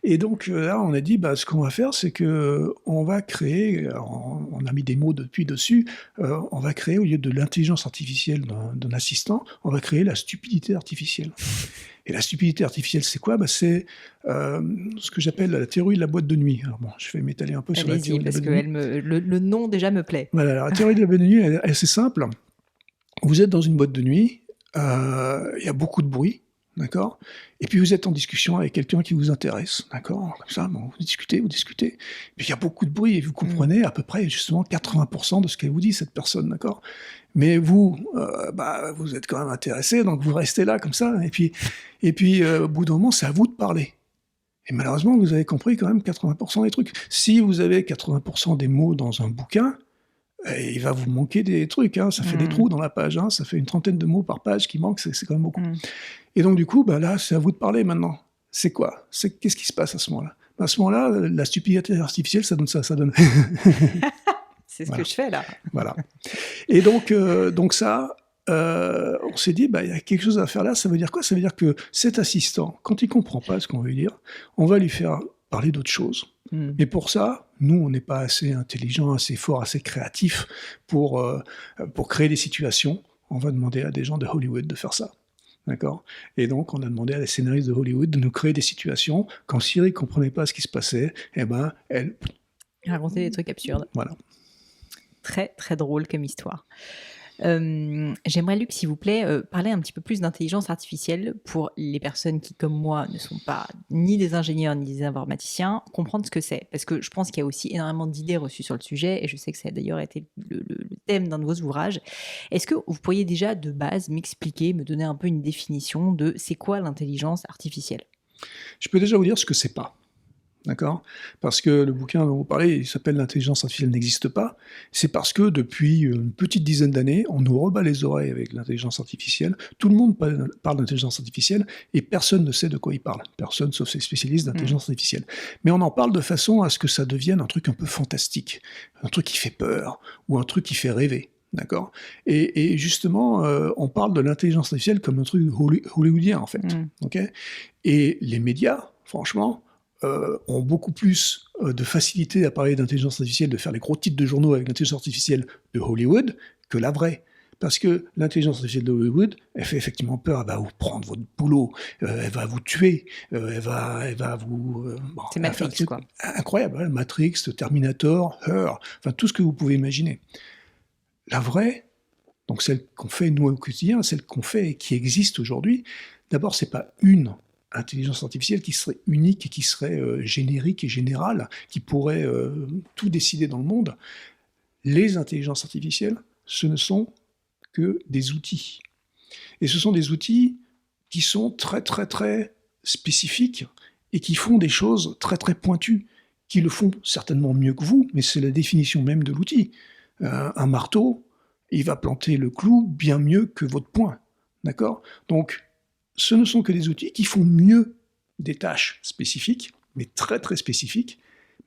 Et donc, là, on a dit, ce qu'on va faire, c'est que on va créer, alors, on a mis des mots depuis dessus, on va créer, au lieu de l'intelligence artificielle d'un assistant, on va créer la stupidité artificielle. Et la stupidité artificielle, c'est quoi? C'est ce que j'appelle la théorie de la boîte de nuit. Alors bon, je vais m'étaler un peu sur la théorie de la parce boîte de nuit. que le nom déjà me plaît. Voilà, alors, la théorie de la boîte de nuit, elle est assez simple. Vous êtes dans une boîte de nuit, il y a beaucoup de bruit, d'accord? Et puis vous êtes en discussion avec quelqu'un qui vous intéresse, d'accord? Comme ça, vous discutez, puis il y a beaucoup de bruit et vous comprenez à peu près justement 80% de ce qu'elle vous dit, cette personne, d'accord? Mais vous, vous êtes quand même intéressé, donc vous restez là comme ça, et puis au bout d'un moment, c'est à vous de parler. Et malheureusement, vous avez compris quand même 80% des trucs. Si vous avez 80% des mots dans un bouquin, il va vous manquer des trucs, ça fait des trous dans la page, ça fait une 30aine de mots par page qui manquent, c'est quand même beaucoup. Et donc du coup, là, c'est à vous de parler maintenant. C'est quoi? Qu'est-ce qui se passe à ce moment-là? À ce moment-là, la stupidité artificielle, ça donne ça, ça donne... C'est ce que je fais là. Voilà. Et donc ça, on s'est dit, il y a quelque chose à faire là. Ça veut dire quoi? Ça veut dire que cet assistant, quand il comprend pas ce qu'on veut lui dire, on va lui faire parler d'autres choses. Et pour ça, nous, on n'est pas assez intelligent, assez fort, assez créatif pour créer des situations. On va demander à des gens de Hollywood de faire ça. D'accord? Et donc, on a demandé à des scénaristes de Hollywood de nous créer des situations. Quand Siri ne comprenait pas ce qui se passait, elle racontait des trucs absurdes. Voilà. Très, très drôle comme histoire. J'aimerais, Luc, s'il vous plaît, parler un petit peu plus d'intelligence artificielle pour les personnes qui, comme moi, ne sont pas ni des ingénieurs ni des informaticiens, comprendre ce que c'est. Parce que je pense qu'il y a aussi énormément d'idées reçues sur le sujet, et je sais que ça a d'ailleurs été le thème d'un de vos ouvrages. Est-ce que vous pourriez déjà, de base, m'expliquer, me donner un peu une définition de c'est quoi l'intelligence artificielle? Je peux déjà vous dire ce que c'est pas. D'accord? Parce que le bouquin dont vous parlez, il s'appelle «L'intelligence artificielle n'existe pas». C'est parce que depuis une petite dizaine d'années, on nous rebat les oreilles avec l'intelligence artificielle. Tout le monde parle d'intelligence artificielle et personne ne sait de quoi il parle. Personne, sauf ces spécialistes d'intelligence artificielle. Mais on en parle de façon à ce que ça devienne un truc un peu fantastique, un truc qui fait peur ou un truc qui fait rêver. D'accord? Et justement, on parle de l'intelligence artificielle comme un truc hollywoodien, en fait. Okay? Et les médias, franchement, ont beaucoup plus de facilité à parler d'intelligence artificielle, de faire les gros titres de journaux avec l'intelligence artificielle de Hollywood que la vraie. Parce que l'intelligence artificielle de Hollywood, elle fait effectivement peur, elle va vous prendre votre boulot, elle va vous tuer, elle va vous... c'est Matrix, quoi. Incroyable, Matrix, Terminator, Her, enfin tout ce que vous pouvez imaginer. La vraie, donc celle qu'on fait nous au quotidien, celle qu'on fait et qui existe aujourd'hui, d'abord c'est pas une intelligence artificielle qui serait unique et qui serait générique et générale, qui pourrait tout décider dans le monde. Les intelligences artificielles, ce ne sont que des outils. Et ce sont des outils qui sont très très très spécifiques et qui font des choses très très pointues, qui le font certainement mieux que vous, mais c'est la définition même de l'outil. Un marteau, il va planter le clou bien mieux que votre poing. D'accord? Donc, ce ne sont que des outils qui font mieux des tâches spécifiques, mais très très spécifiques,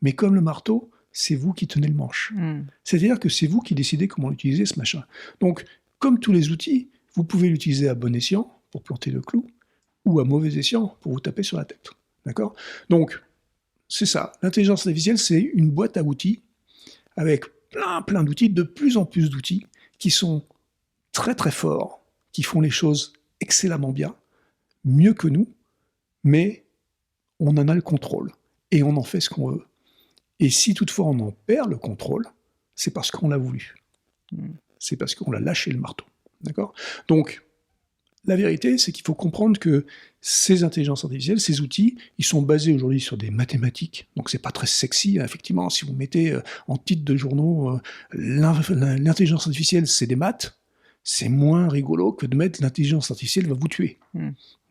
mais comme le marteau, c'est vous qui tenez le manche. C'est-à-dire que c'est vous qui décidez comment utiliser ce machin. Donc, comme tous les outils, vous pouvez l'utiliser à bon escient pour planter le clou, ou à mauvais escient pour vous taper sur la tête. D'accord? Donc, c'est ça. L'intelligence artificielle, c'est une boîte à outils avec plein d'outils, de plus en plus d'outils qui sont très très forts, qui font les choses excellemment bien, mieux que nous, mais on en a le contrôle et on en fait ce qu'on veut. Et si toutefois on en perd le contrôle, c'est parce qu'on l'a voulu. C'est parce qu'on l'a lâché le marteau. D'accord? Donc, la vérité, c'est qu'il faut comprendre que ces intelligences artificielles, ces outils, ils sont basés aujourd'hui sur des mathématiques. Donc, c'est pas très sexy, effectivement. Si vous mettez en titre de journaux l'intelligence artificielle, c'est des maths, c'est moins rigolo que de mettre l'intelligence artificielle va vous tuer.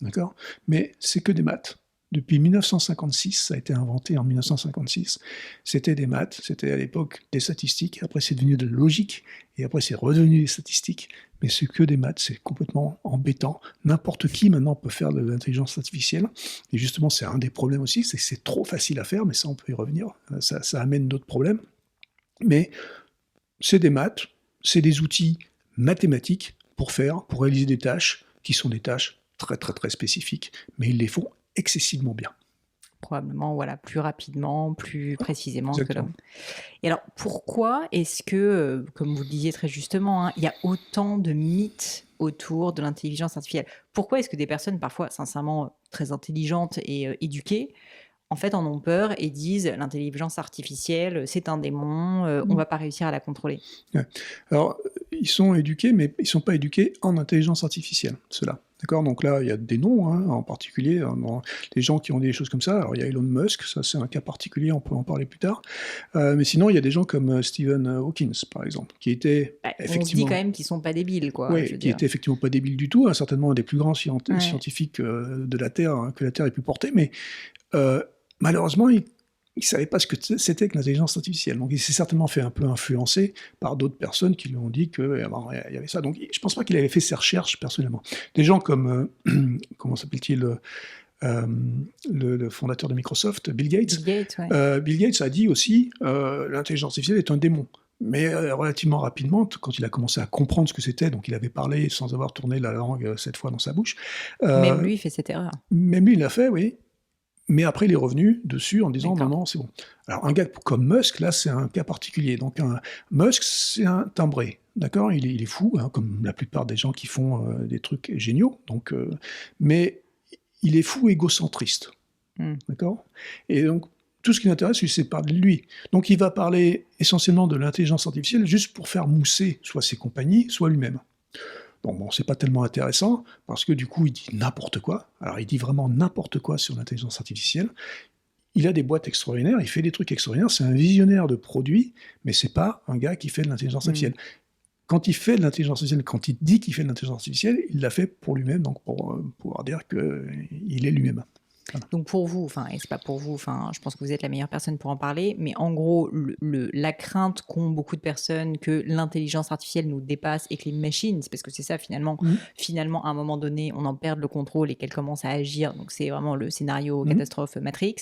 D'accord? Mais c'est que des maths. Depuis 1956, ça a été inventé en 1956, c'était des maths, c'était à l'époque des statistiques, après c'est devenu de la logique, et après c'est redevenu des statistiques, mais c'est que des maths, c'est complètement embêtant. N'importe qui maintenant peut faire de l'intelligence artificielle, et justement c'est un des problèmes aussi, c'est que c'est trop facile à faire, mais ça on peut y revenir, ça amène d'autres problèmes. Mais c'est des maths, c'est des outils mathématiques pour réaliser des tâches qui sont des tâches très très très spécifiques, mais ils les font excessivement bien. Probablement, voilà, plus rapidement, plus précisément que Exactement. l'homme. Et alors, pourquoi est-ce que, comme vous le disiez très justement, hein, il y a autant de mythes autour de l'intelligence artificielle? Pourquoi est-ce que des personnes, parfois, sincèrement, très intelligentes et éduquées, en fait, en ont peur et disent l'intelligence artificielle, c'est un démon, on va pas réussir à la contrôler? Ouais. Alors, ils sont éduqués, mais ils sont pas éduqués en intelligence artificielle, ceux-là. D'accord? Donc là, il y a des noms, hein, en particulier, dans les gens qui ont des choses comme ça. Alors, il y a Elon Musk, ça c'est un cas particulier, on peut en parler plus tard. Mais sinon, il y a des gens comme Stephen Hawking, par exemple, qui était Bah, on se dit quand effectivement, même qu'ils sont pas débiles, quoi, je ouais, veux qui dire. était effectivement pas débile du tout, hein, certainement un des plus grands Ouais. scientifiques de la Terre, hein, que la Terre ait pu porter, mais euh, malheureusement, il ne savait pas ce que c'était que l'intelligence artificielle. Donc il s'est certainement fait un peu influencer par d'autres personnes qui lui ont dit qu'il y avait ça. Donc je ne pense pas qu'il avait fait ses recherches personnellement. Des gens comme, comment s'appelle-t-il, euh, le fondateur de Microsoft, Bill Gates. Bill Gates, ouais. Bill Gates a dit aussi l'intelligence artificielle est un démon. Mais relativement rapidement, quand il a commencé à comprendre ce que c'était, donc il avait parlé sans avoir tourné la langue 7 fois dans sa bouche, Même lui fait cette erreur. même lui il l'a fait, oui. Mais après, il est revenu dessus en disant non, D'accord. non, c'est bon. Alors, un gars comme Musk, là, c'est un cas particulier. Donc, Musk, c'est un timbré. D'accord, il est fou, hein, comme la plupart des gens qui font des trucs géniaux. Donc, mais il est fou égocentriste. D'accord. Et donc, tout ce qui l'intéresse, c'est de parler de lui. Donc, il va parler essentiellement de l'intelligence artificielle juste pour faire mousser soit ses compagnies, soit lui-même. Donc bon, c'est pas tellement intéressant, parce que du coup, il dit n'importe quoi. Alors, il dit vraiment n'importe quoi sur l'intelligence artificielle. Il a des boîtes extraordinaires, il fait des trucs extraordinaires, c'est un visionnaire de produits, mais c'est pas un gars qui fait de l'intelligence artificielle. Quand il fait de l'intelligence artificielle, quand il dit qu'il fait de l'intelligence artificielle, il l'a fait pour lui-même, donc pour pouvoir dire qu'il est lui-même. Voilà. Donc pour vous, enfin, et c'est pas pour vous, enfin, je pense que vous êtes la meilleure personne pour en parler, mais en gros, la crainte qu'ont beaucoup de personnes que l'intelligence artificielle nous dépasse et que les machines, c'est parce que c'est ça finalement, à un moment donné, on en perd le contrôle et qu'elles commencent à agir. Donc c'est vraiment le scénario catastrophe Matrix.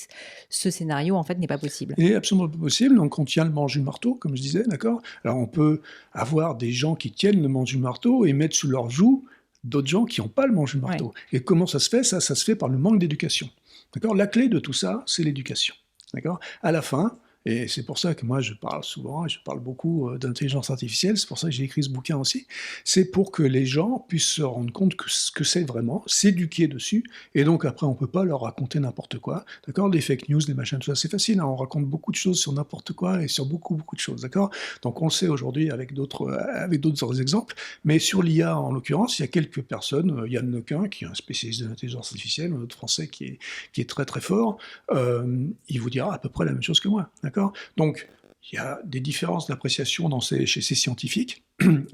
Ce scénario, en fait, n'est pas possible. Il est absolument pas possible. Donc on tient le manche du marteau, comme je disais, d'accord. Alors on peut avoir des gens qui tiennent le manche du marteau et mettre sous leur joue d'autres gens qui n'ont pas le manche du marteau. Et comment ça se fait? Ça se fait par le manque d'éducation. D'accord. La clé de tout ça, c'est l'éducation. D'accord. À la fin, et c'est pour ça que moi je parle souvent, je parle beaucoup d'intelligence artificielle, c'est pour ça que j'ai écrit ce bouquin aussi, c'est pour que les gens puissent se rendre compte que ce que c'est vraiment, s'éduquer dessus, et donc après on peut pas leur raconter n'importe quoi, d'accord. Les fake news, les machins, tout ça, c'est facile, hein, on raconte beaucoup de choses sur n'importe quoi et sur beaucoup de choses, d'accord. Donc on le sait aujourd'hui avec d'autres exemples, mais sur l'IA en l'occurrence, il y a quelques personnes, Yann Lequin, qui est un spécialiste de l'intelligence artificielle, un autre français qui est très très fort, il vous dira à peu près la même chose que moi, d'accord. Donc, il y a des différences d'appréciation chez ces scientifiques,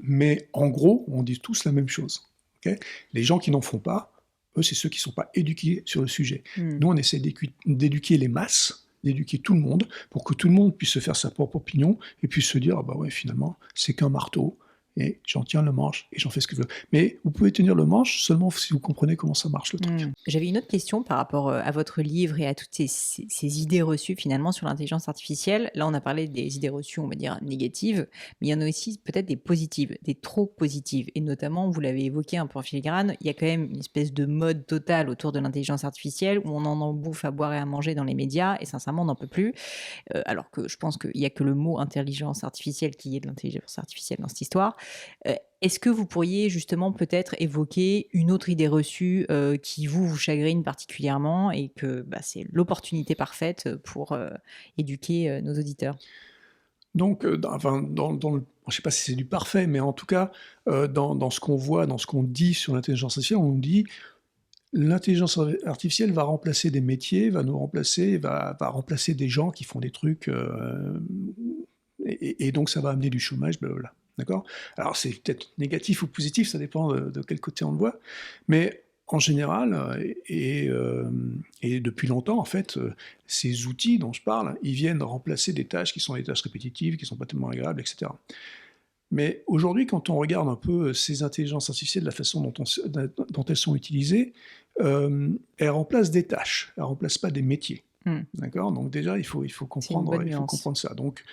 mais en gros, on dit tous la même chose. Okay. Les gens qui n'en font pas, eux, c'est ceux qui ne sont pas éduqués sur le sujet. Nous, on essaie d'éduquer les masses, d'éduquer tout le monde, pour que tout le monde puisse se faire sa propre opinion, et puisse se dire, ah bah ouais, finalement, c'est qu'un marteau, et j'en tiens le manche, et j'en fais ce que je veux. Mais vous pouvez tenir le manche seulement si vous comprenez comment ça marche, le truc. J'avais une autre question par rapport à votre livre et à toutes ces idées reçues finalement sur l'intelligence artificielle. Là, on a parlé des idées reçues, on va dire, négatives, mais il y en a aussi peut-être des positives, des trop positives. Et notamment, vous l'avez évoqué un peu en filigrane, il y a quand même une espèce de mode total autour de l'intelligence artificielle où on en bouffe à boire et à manger dans les médias, et sincèrement, on n'en peut plus. Alors que je pense qu'il n'y a que le mot intelligence artificielle qui est de l'intelligence artificielle dans cette histoire. Est-ce que vous pourriez justement peut-être évoquer une autre idée reçue qui vous chagrine particulièrement et que c'est l'opportunité parfaite pour éduquer nos auditeurs? Donc, je ne sais pas si c'est du parfait, mais en tout cas, dans ce qu'on voit, dans ce qu'on dit sur l'intelligence artificielle, on dit l'intelligence artificielle va remplacer des métiers, va remplacer des gens qui font des trucs, et donc ça va amener du chômage, blablabla. D'accord. Alors c'est peut-être négatif ou positif, ça dépend de quel côté on le voit, mais en général, et depuis longtemps, en fait, ces outils dont je parle, ils viennent remplacer des tâches qui sont des tâches répétitives, qui sont pas tellement agréables, etc. Mais aujourd'hui, quand on regarde un peu ces intelligences artificielles, la façon dont elles sont utilisées, elles remplacent des tâches, elles ne remplacent pas des métiers. D'accord. Donc déjà, il faut comprendre ça. Donc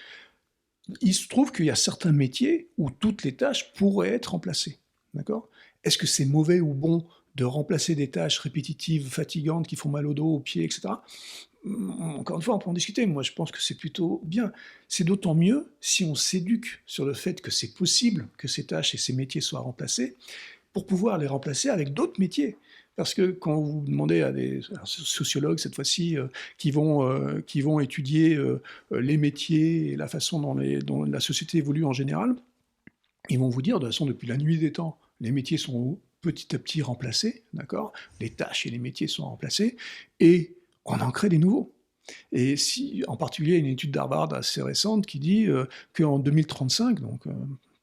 il se trouve qu'il y a certains métiers où toutes les tâches pourraient être remplacées. D'accord ? Est-ce que c'est mauvais ou bon de remplacer des tâches répétitives, fatigantes, qui font mal au dos, aux pieds, etc. Encore une fois, on peut en discuter. Moi, je pense que c'est plutôt bien. C'est d'autant mieux si on s'éduque sur le fait que c'est possible que ces tâches et ces métiers soient remplacés, pour pouvoir les remplacer avec d'autres métiers. Parce que quand vous demandez à des sociologues, cette fois-ci, qui vont étudier les métiers et la façon dont la société évolue en général, ils vont vous dire, de toute façon, depuis la nuit des temps, les métiers sont petit à petit remplacés, d'accord ? Les tâches et les métiers sont remplacés, et on en crée des nouveaux. Et si, en particulier, une étude d'Harvard assez récente qui dit qu'en 2035, donc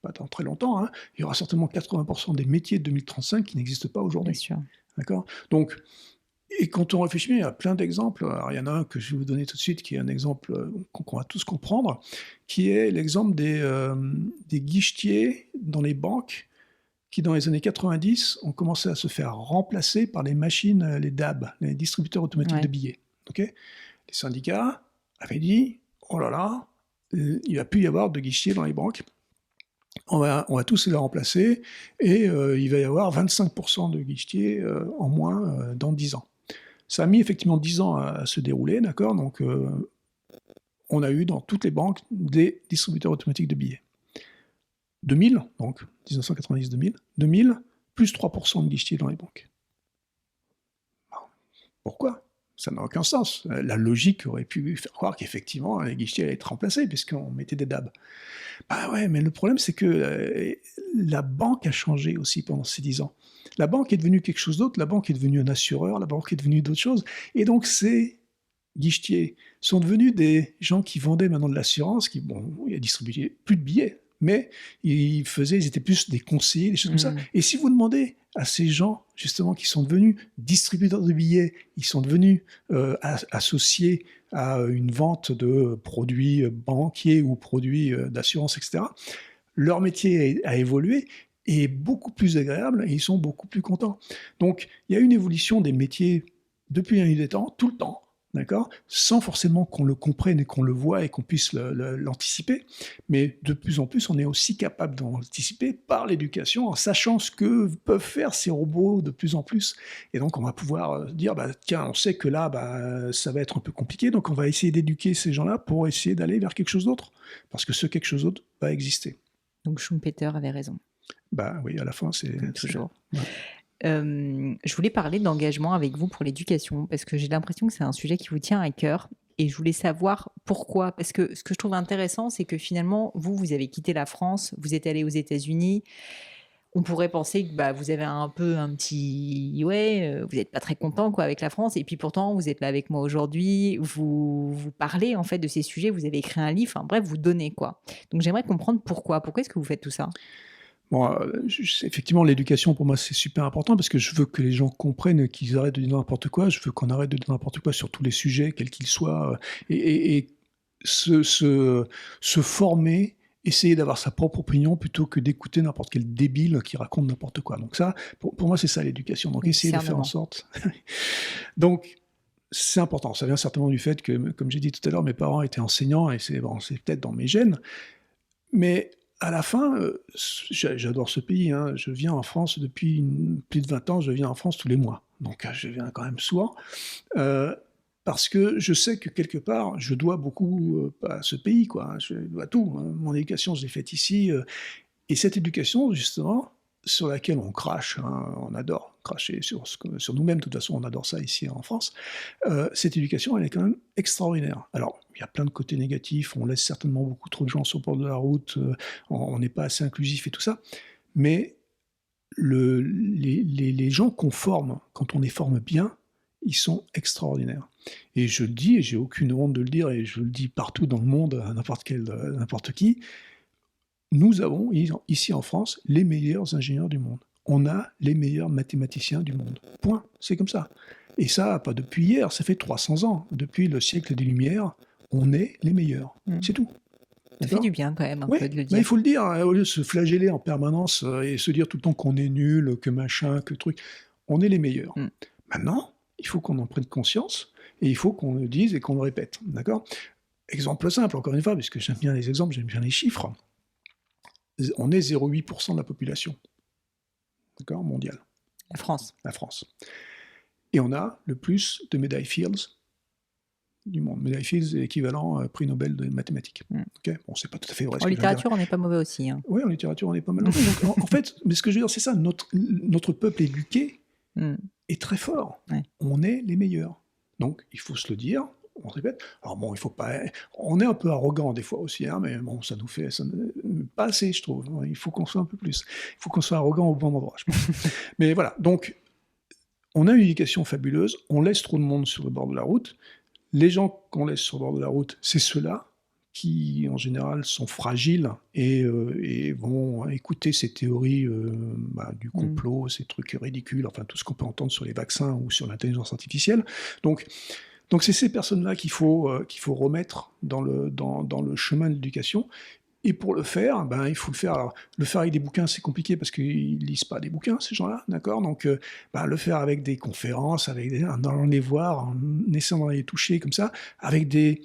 pas dans très longtemps, hein, il y aura certainement 80% des métiers de 2035 qui n'existent pas aujourd'hui. Bien sûr. D'accord ? Donc, et quand on réfléchit, il y a plein d'exemples. Alors, il y en a un que je vais vous donner tout de suite, qui est un exemple qu'on va tous comprendre, qui est l'exemple des guichetiers dans les banques, qui dans les années 90 ont commencé à se faire remplacer par les machines, les DAB, les distributeurs automatiques de billets. Okay ? Les syndicats avaient dit, oh là là, il ne va plus y avoir de guichetiers dans les banques. On va tous les remplacer, et il va y avoir 25% de guichetiers en moins dans 10 ans. Ça a mis effectivement 10 ans à se dérouler, d'accord ? Donc, on a eu dans toutes les banques des distributeurs automatiques de billets. 2000, donc 1990-2000, plus 3% de guichetiers dans les banques. Pourquoi ? Ça n'a aucun sens. La logique aurait pu faire croire qu'effectivement, les guichetiers allaient être remplacés, puisqu'on mettait des DAB. Bah ouais, mais le problème, c'est que la banque a changé aussi pendant ces 10 ans. La banque est devenue quelque chose d'autre, la banque est devenue un assureur, la banque est devenue d'autres choses. Et donc, ces guichetiers sont devenus des gens qui vendaient maintenant de l'assurance, qui, bon, ils distribuaient plus de billets, mais ils étaient plus des conseillers, des choses comme ça. Et si vous demandez à ces gens, justement, qui sont devenus distributeurs de billets, ils sont devenus associés à une vente de produits banquiers ou produits d'assurance, etc., leur métier a évolué et est beaucoup plus agréable, et ils sont beaucoup plus contents. Donc, il y a une évolution des métiers depuis la nuit des temps, tout le temps, d'accord ? Sans forcément qu'on le comprenne et qu'on le voit et qu'on puisse l'anticiper. Mais de plus en plus, on est aussi capable d'anticiper par l'éducation, en sachant ce que peuvent faire ces robots de plus en plus. Et donc, on va pouvoir dire, bah, tiens, on sait que là, bah, ça va être un peu compliqué, donc on va essayer d'éduquer ces gens-là pour essayer d'aller vers quelque chose d'autre. Parce que ce quelque chose d'autre va exister. Donc Schumpeter avait raison. Bah oui, à la fin, c'est... Comme toujours. Ouais. Je voulais parler d'engagement avec vous pour l'éducation, parce que j'ai l'impression que c'est un sujet qui vous tient à cœur, et je voulais savoir pourquoi. Parce que ce que je trouve intéressant, c'est que finalement, vous avez quitté la France, vous êtes allé aux États-Unis. On pourrait penser que bah, vous avez un petit... Ouais, vous n'êtes pas très content quoi, avec la France, et puis pourtant, vous êtes là avec moi aujourd'hui, vous parlez en fait de ces sujets, vous avez écrit un livre, enfin bref, vous donnez quoi. Donc j'aimerais comprendre pourquoi est-ce que vous faites tout ça ? Bon, effectivement, l'éducation, pour moi, c'est super important, parce que je veux que les gens comprennent qu'ils arrêtent de dire n'importe quoi, je veux qu'on arrête de dire n'importe quoi sur tous les sujets, quels qu'ils soient, et se former, essayer d'avoir sa propre opinion, plutôt que d'écouter n'importe quel débile qui raconte n'importe quoi. Donc ça, pour moi, c'est ça l'éducation. Donc essayer de faire en sorte... Donc, c'est important. Ça vient certainement du fait que, comme j'ai dit tout à l'heure, mes parents étaient enseignants, et c'est peut-être dans mes gènes, mais... À la fin, j'adore ce pays, hein. Je viens en France depuis plus de 20 ans, je viens en France tous les mois. Donc je viens quand même souvent, parce que je sais que quelque part, je dois beaucoup à ce pays, quoi. Je dois tout. Hein. Mon éducation, je l'ai faite ici. Et cette éducation, justement, sur laquelle on crache, hein, on adore cracher sur nous-mêmes, de toute façon, on adore ça ici en France, cette éducation, elle est quand même extraordinaire. Alors, il y a plein de côtés négatifs, on laisse certainement beaucoup trop de gens sur le bord de la route, on n'est pas assez inclusif et tout ça, mais les gens qu'on forme, quand on les forme bien, ils sont extraordinaires. Et je le dis, et j'ai aucune honte de le dire, et je le dis partout dans le monde, à n'importe qui, nous avons, ici en France, les meilleurs ingénieurs du monde. On a les meilleurs mathématiciens du monde. Point. C'est comme ça. Et ça, pas depuis hier, ça fait 300 ans. Depuis le siècle des Lumières, on est les meilleurs. C'est tout. Ça fait du bien quand même, un peu de le dire. Mais il faut le dire, hein, au lieu de se flageller en permanence et se dire tout le temps qu'on est nul, que machin, que truc. On est les meilleurs. Maintenant, il faut qu'on en prenne conscience, et il faut qu'on le dise et qu'on le répète. D'accord ? exemple simple, encore une fois, puisque j'aime bien les exemples, j'aime bien les chiffres. On est 0,8% de la population, d'accord, mondiale, La France. la France. Et on a le plus de médailles Fields du monde. Médaille Fields est l'équivalent prix Nobel de mathématiques. Okay, bon, c'est pas tout à fait vrai. En littérature, on n'est pas mauvais aussi. Hein. Oui, en littérature, on est pas mal. Donc, en fait, mais ce que je veux dire, c'est ça, notre peuple éduqué est très fort. Ouais. On est les meilleurs. Donc, il faut se le dire, on se répète. Alors bon, il faut pas... On est un peu arrogant des fois aussi, hein, mais bon, ça nous fait... pas assez, je trouve. Il faut qu'on soit un peu plus. Il faut qu'on soit arrogant au bon endroit, je pense. Mais voilà, donc, on a une éducation fabuleuse, on laisse trop de monde sur le bord de la route. Les gens qu'on laisse sur le bord de la route, c'est ceux-là qui, en général, sont fragiles et vont écouter ces théories du complot, ces trucs ridicules, enfin tout ce qu'on peut entendre sur les vaccins ou sur l'intelligence artificielle. Donc c'est ces personnes-là qu'il faut remettre dans le chemin de l'éducation. Et pour le faire, il faut le faire. Alors, le faire avec des bouquins, c'est compliqué parce qu'ils lisent pas des bouquins, ces gens-là, d'accord. Donc, le faire avec des conférences, en allant les voir, en essayant de les toucher comme ça, avec des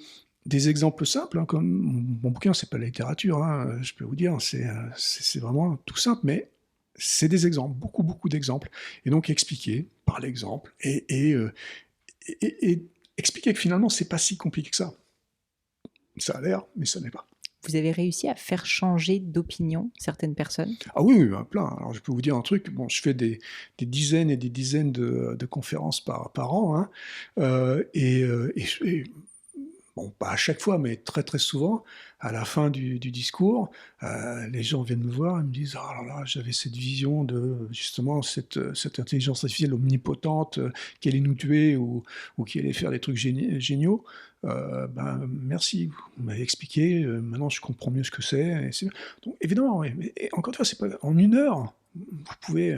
exemples simples, hein, comme mon bouquin, c'est pas la littérature, hein, je peux vous dire, c'est vraiment tout simple, mais c'est des exemples, beaucoup d'exemples. Et donc expliquer par l'exemple et expliquer que finalement, c'est pas si compliqué que ça. Ça a l'air, mais ça n'est pas. Vous avez réussi à faire changer d'opinion certaines personnes? Ah oui, plein. Alors je peux vous dire un truc, bon, je fais des dizaines et des dizaines de conférences par an, hein, et bon, pas à chaque fois, mais très très souvent, à la fin du discours, les gens viennent me voir et me disent « Ah là là, j'avais cette vision de justement cette intelligence artificielle omnipotente qui allait nous tuer ou qui allait faire des trucs géniaux. Merci, vous m'avez expliqué, maintenant je comprends mieux ce que c'est. » Donc évidemment, oui, mais encore une fois, c'est pas en une heure, vous pouvez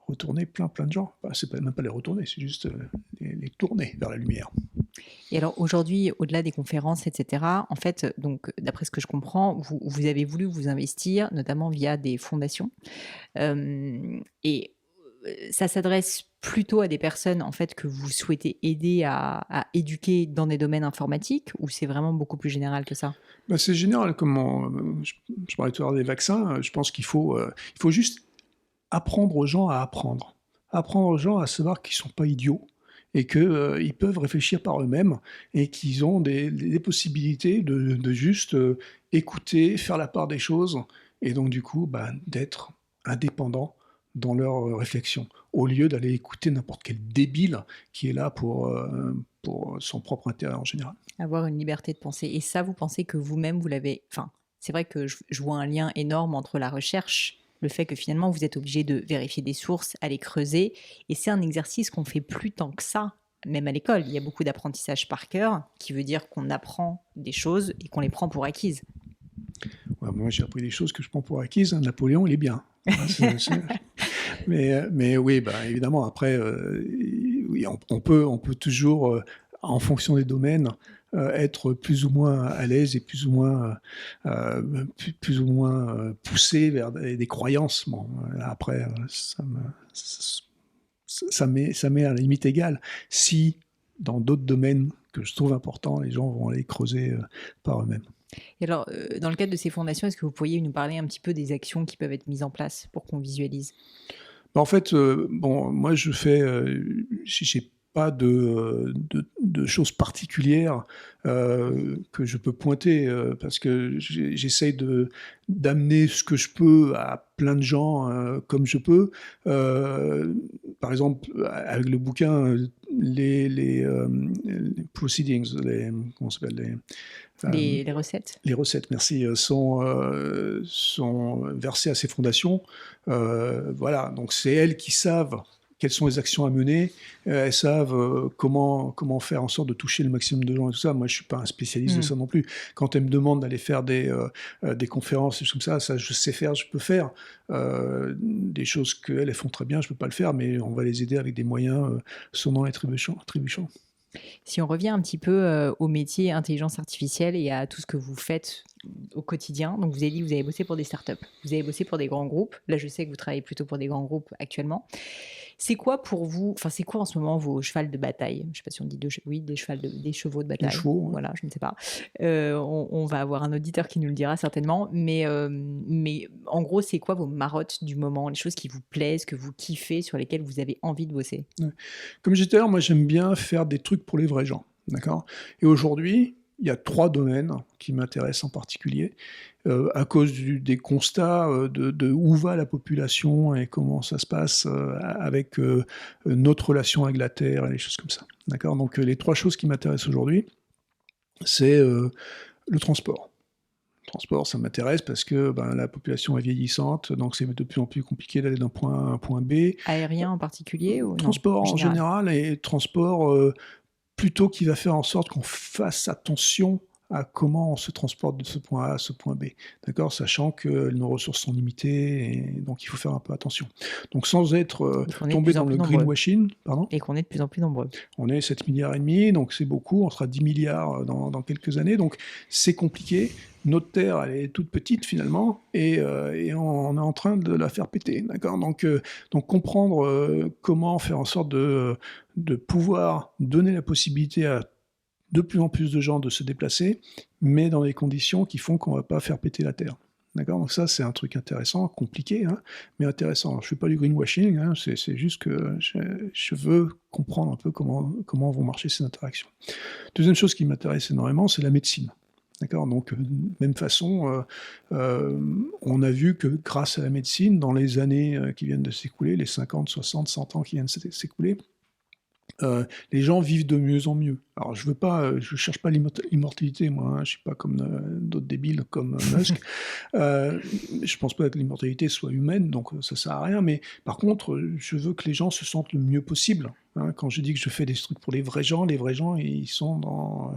retourner plein de gens. Enfin, c'est même pas les retourner, c'est juste les tourner vers la lumière. Et alors aujourd'hui, au-delà des conférences, etc., en fait, donc d'après ce que je comprends, vous avez voulu vous investir, notamment via des fondations. Et ça s'adresse plutôt à des personnes en fait que vous souhaitez aider à éduquer dans des domaines informatiques, ou c'est vraiment beaucoup plus général que ça? C'est général. Comme je parlais tout à l'heure des vaccins, je pense qu'il faut juste apprendre aux gens à apprendre. Apprendre aux gens à savoir qu'ils ne sont pas idiots et qu'ils peuvent réfléchir par eux-mêmes et qu'ils ont des possibilités de juste écouter, faire la part des choses et donc du coup d'être indépendants dans leur réflexion, au lieu d'aller écouter n'importe quel débile qui est là pour son propre intérêt en général. Avoir une liberté de penser. Et ça, vous pensez que vous-même, vous l'avez... Enfin, c'est vrai que je vois un lien énorme entre la recherche, le fait que finalement, vous êtes obligé de vérifier des sources, aller creuser. Et c'est un exercice qu'on fait plus tant que ça, même à l'école. Il y a beaucoup d'apprentissage par cœur, qui veut dire qu'on apprend des choses et qu'on les prend pour acquises. Ouais, moi, j'ai appris des choses que je prends pour acquises. Napoléon, il est bien. Mais oui, évidemment, après, oui, on peut toujours, en fonction des domaines, être plus ou moins à l'aise et plus ou moins poussé vers des croyances. Bon, après, ça m'est à la limite égale. Si, dans d'autres domaines que je trouve importants, les gens vont aller creuser par eux-mêmes. Et alors, dans le cadre de ces fondations, est-ce que vous pourriez nous parler un petit peu des actions qui peuvent être mises en place pour qu'on visualise? En fait, moi je fais, j'ai pas de choses particulières que je peux pointer parce que j'essaye d'amener ce que je peux à plein de gens comme je peux. Par exemple, avec le bouquin, les proceedings, comment ça s'appelle, les recettes. Les recettes, merci, sont versées à ces fondations. Voilà, donc c'est elles qui savent quelles sont les actions à mener, elles savent comment faire en sorte de toucher le maximum de gens et tout ça. Moi, je ne suis pas un spécialiste de ça non plus. Quand elles me demandent d'aller faire des conférences, des choses comme ça je sais faire, je peux faire. Des choses qu'elles font très bien, je ne peux pas le faire, mais on va les aider avec des moyens sonnants et trébuchants. Si on revient un petit peu au métier intelligence artificielle et à tout ce que vous faites au quotidien. Donc, vous avez dit que vous avez bossé pour des startups, vous avez bossé pour des grands groupes. Là, je sais que vous travaillez plutôt pour des grands groupes actuellement. C'est quoi pour vous, enfin, c'est quoi en ce moment vos chevals de bataille? Je ne sais pas si on dit oui, des chevaux de Les bataille. chevaux, ouais. Voilà, je ne sais pas. On va avoir un auditeur qui nous le dira certainement. Mais en gros, c'est quoi vos marottes du moment, les choses qui vous plaisent, que vous kiffez, sur lesquelles vous avez envie de bosser? Ouais. Comme je disais tout à l'heure, moi j'aime bien faire des trucs pour les vrais gens, d'accord? Et aujourd'hui, il y a 3 domaines qui m'intéressent en particulier, à cause des constats, de où va la population et comment ça se passe, avec, notre relation avec la Terre et les choses comme ça, d'accord? Donc, les 3 choses qui m'intéressent aujourd'hui, c'est, le transport. Le transport, ça m'intéresse parce que, ben, la population est vieillissante, donc c'est de plus en plus compliqué d'aller d'un point A à un point B. Aérien en particulier ou non? Transport en Général. général et transport, plutôt qui va faire en sorte qu'on fasse attention à comment on se transporte de ce point A à ce point B, d'accord? Sachant que nos ressources sont limitées et donc il faut faire un peu attention. Donc sans être, Et qu'on est de tombé plus en dans le plus nombreux. greenwashing, pardon? Et qu'on est de plus en plus nombreux. On est 7,5 milliards, donc c'est beaucoup, on sera 10 milliards dans quelques années, donc c'est compliqué. Notre Terre, elle est toute petite finalement, et on est en train de la faire péter, d'accord? Donc comprendre comment faire en sorte de pouvoir donner la possibilité à de plus en plus de gens de se déplacer, mais dans des conditions qui font qu'on ne va pas faire péter la Terre. D'accord? Donc ça, c'est un truc intéressant, compliqué, hein, mais intéressant. Alors, je ne fais pas du greenwashing, hein, c'est juste que je veux comprendre un peu comment vont marcher ces interactions. Deuxième chose qui m'intéresse énormément, c'est la médecine. D'accord? Donc, même façon, on a vu que grâce à la médecine, dans les années qui viennent de s'écouler, les 50, 60, 100 ans qui viennent de s'écouler, les gens vivent de mieux en mieux. Alors je veux pas, je cherche pas l'immortalité moi, hein, je suis pas comme, d'autres débiles comme Musk. Je pense pas que l'immortalité soit humaine, donc ça sert à rien, mais par contre, je veux que les gens se sentent le mieux possible, hein. Quand je dis que je fais des trucs pour les vrais gens, ils sont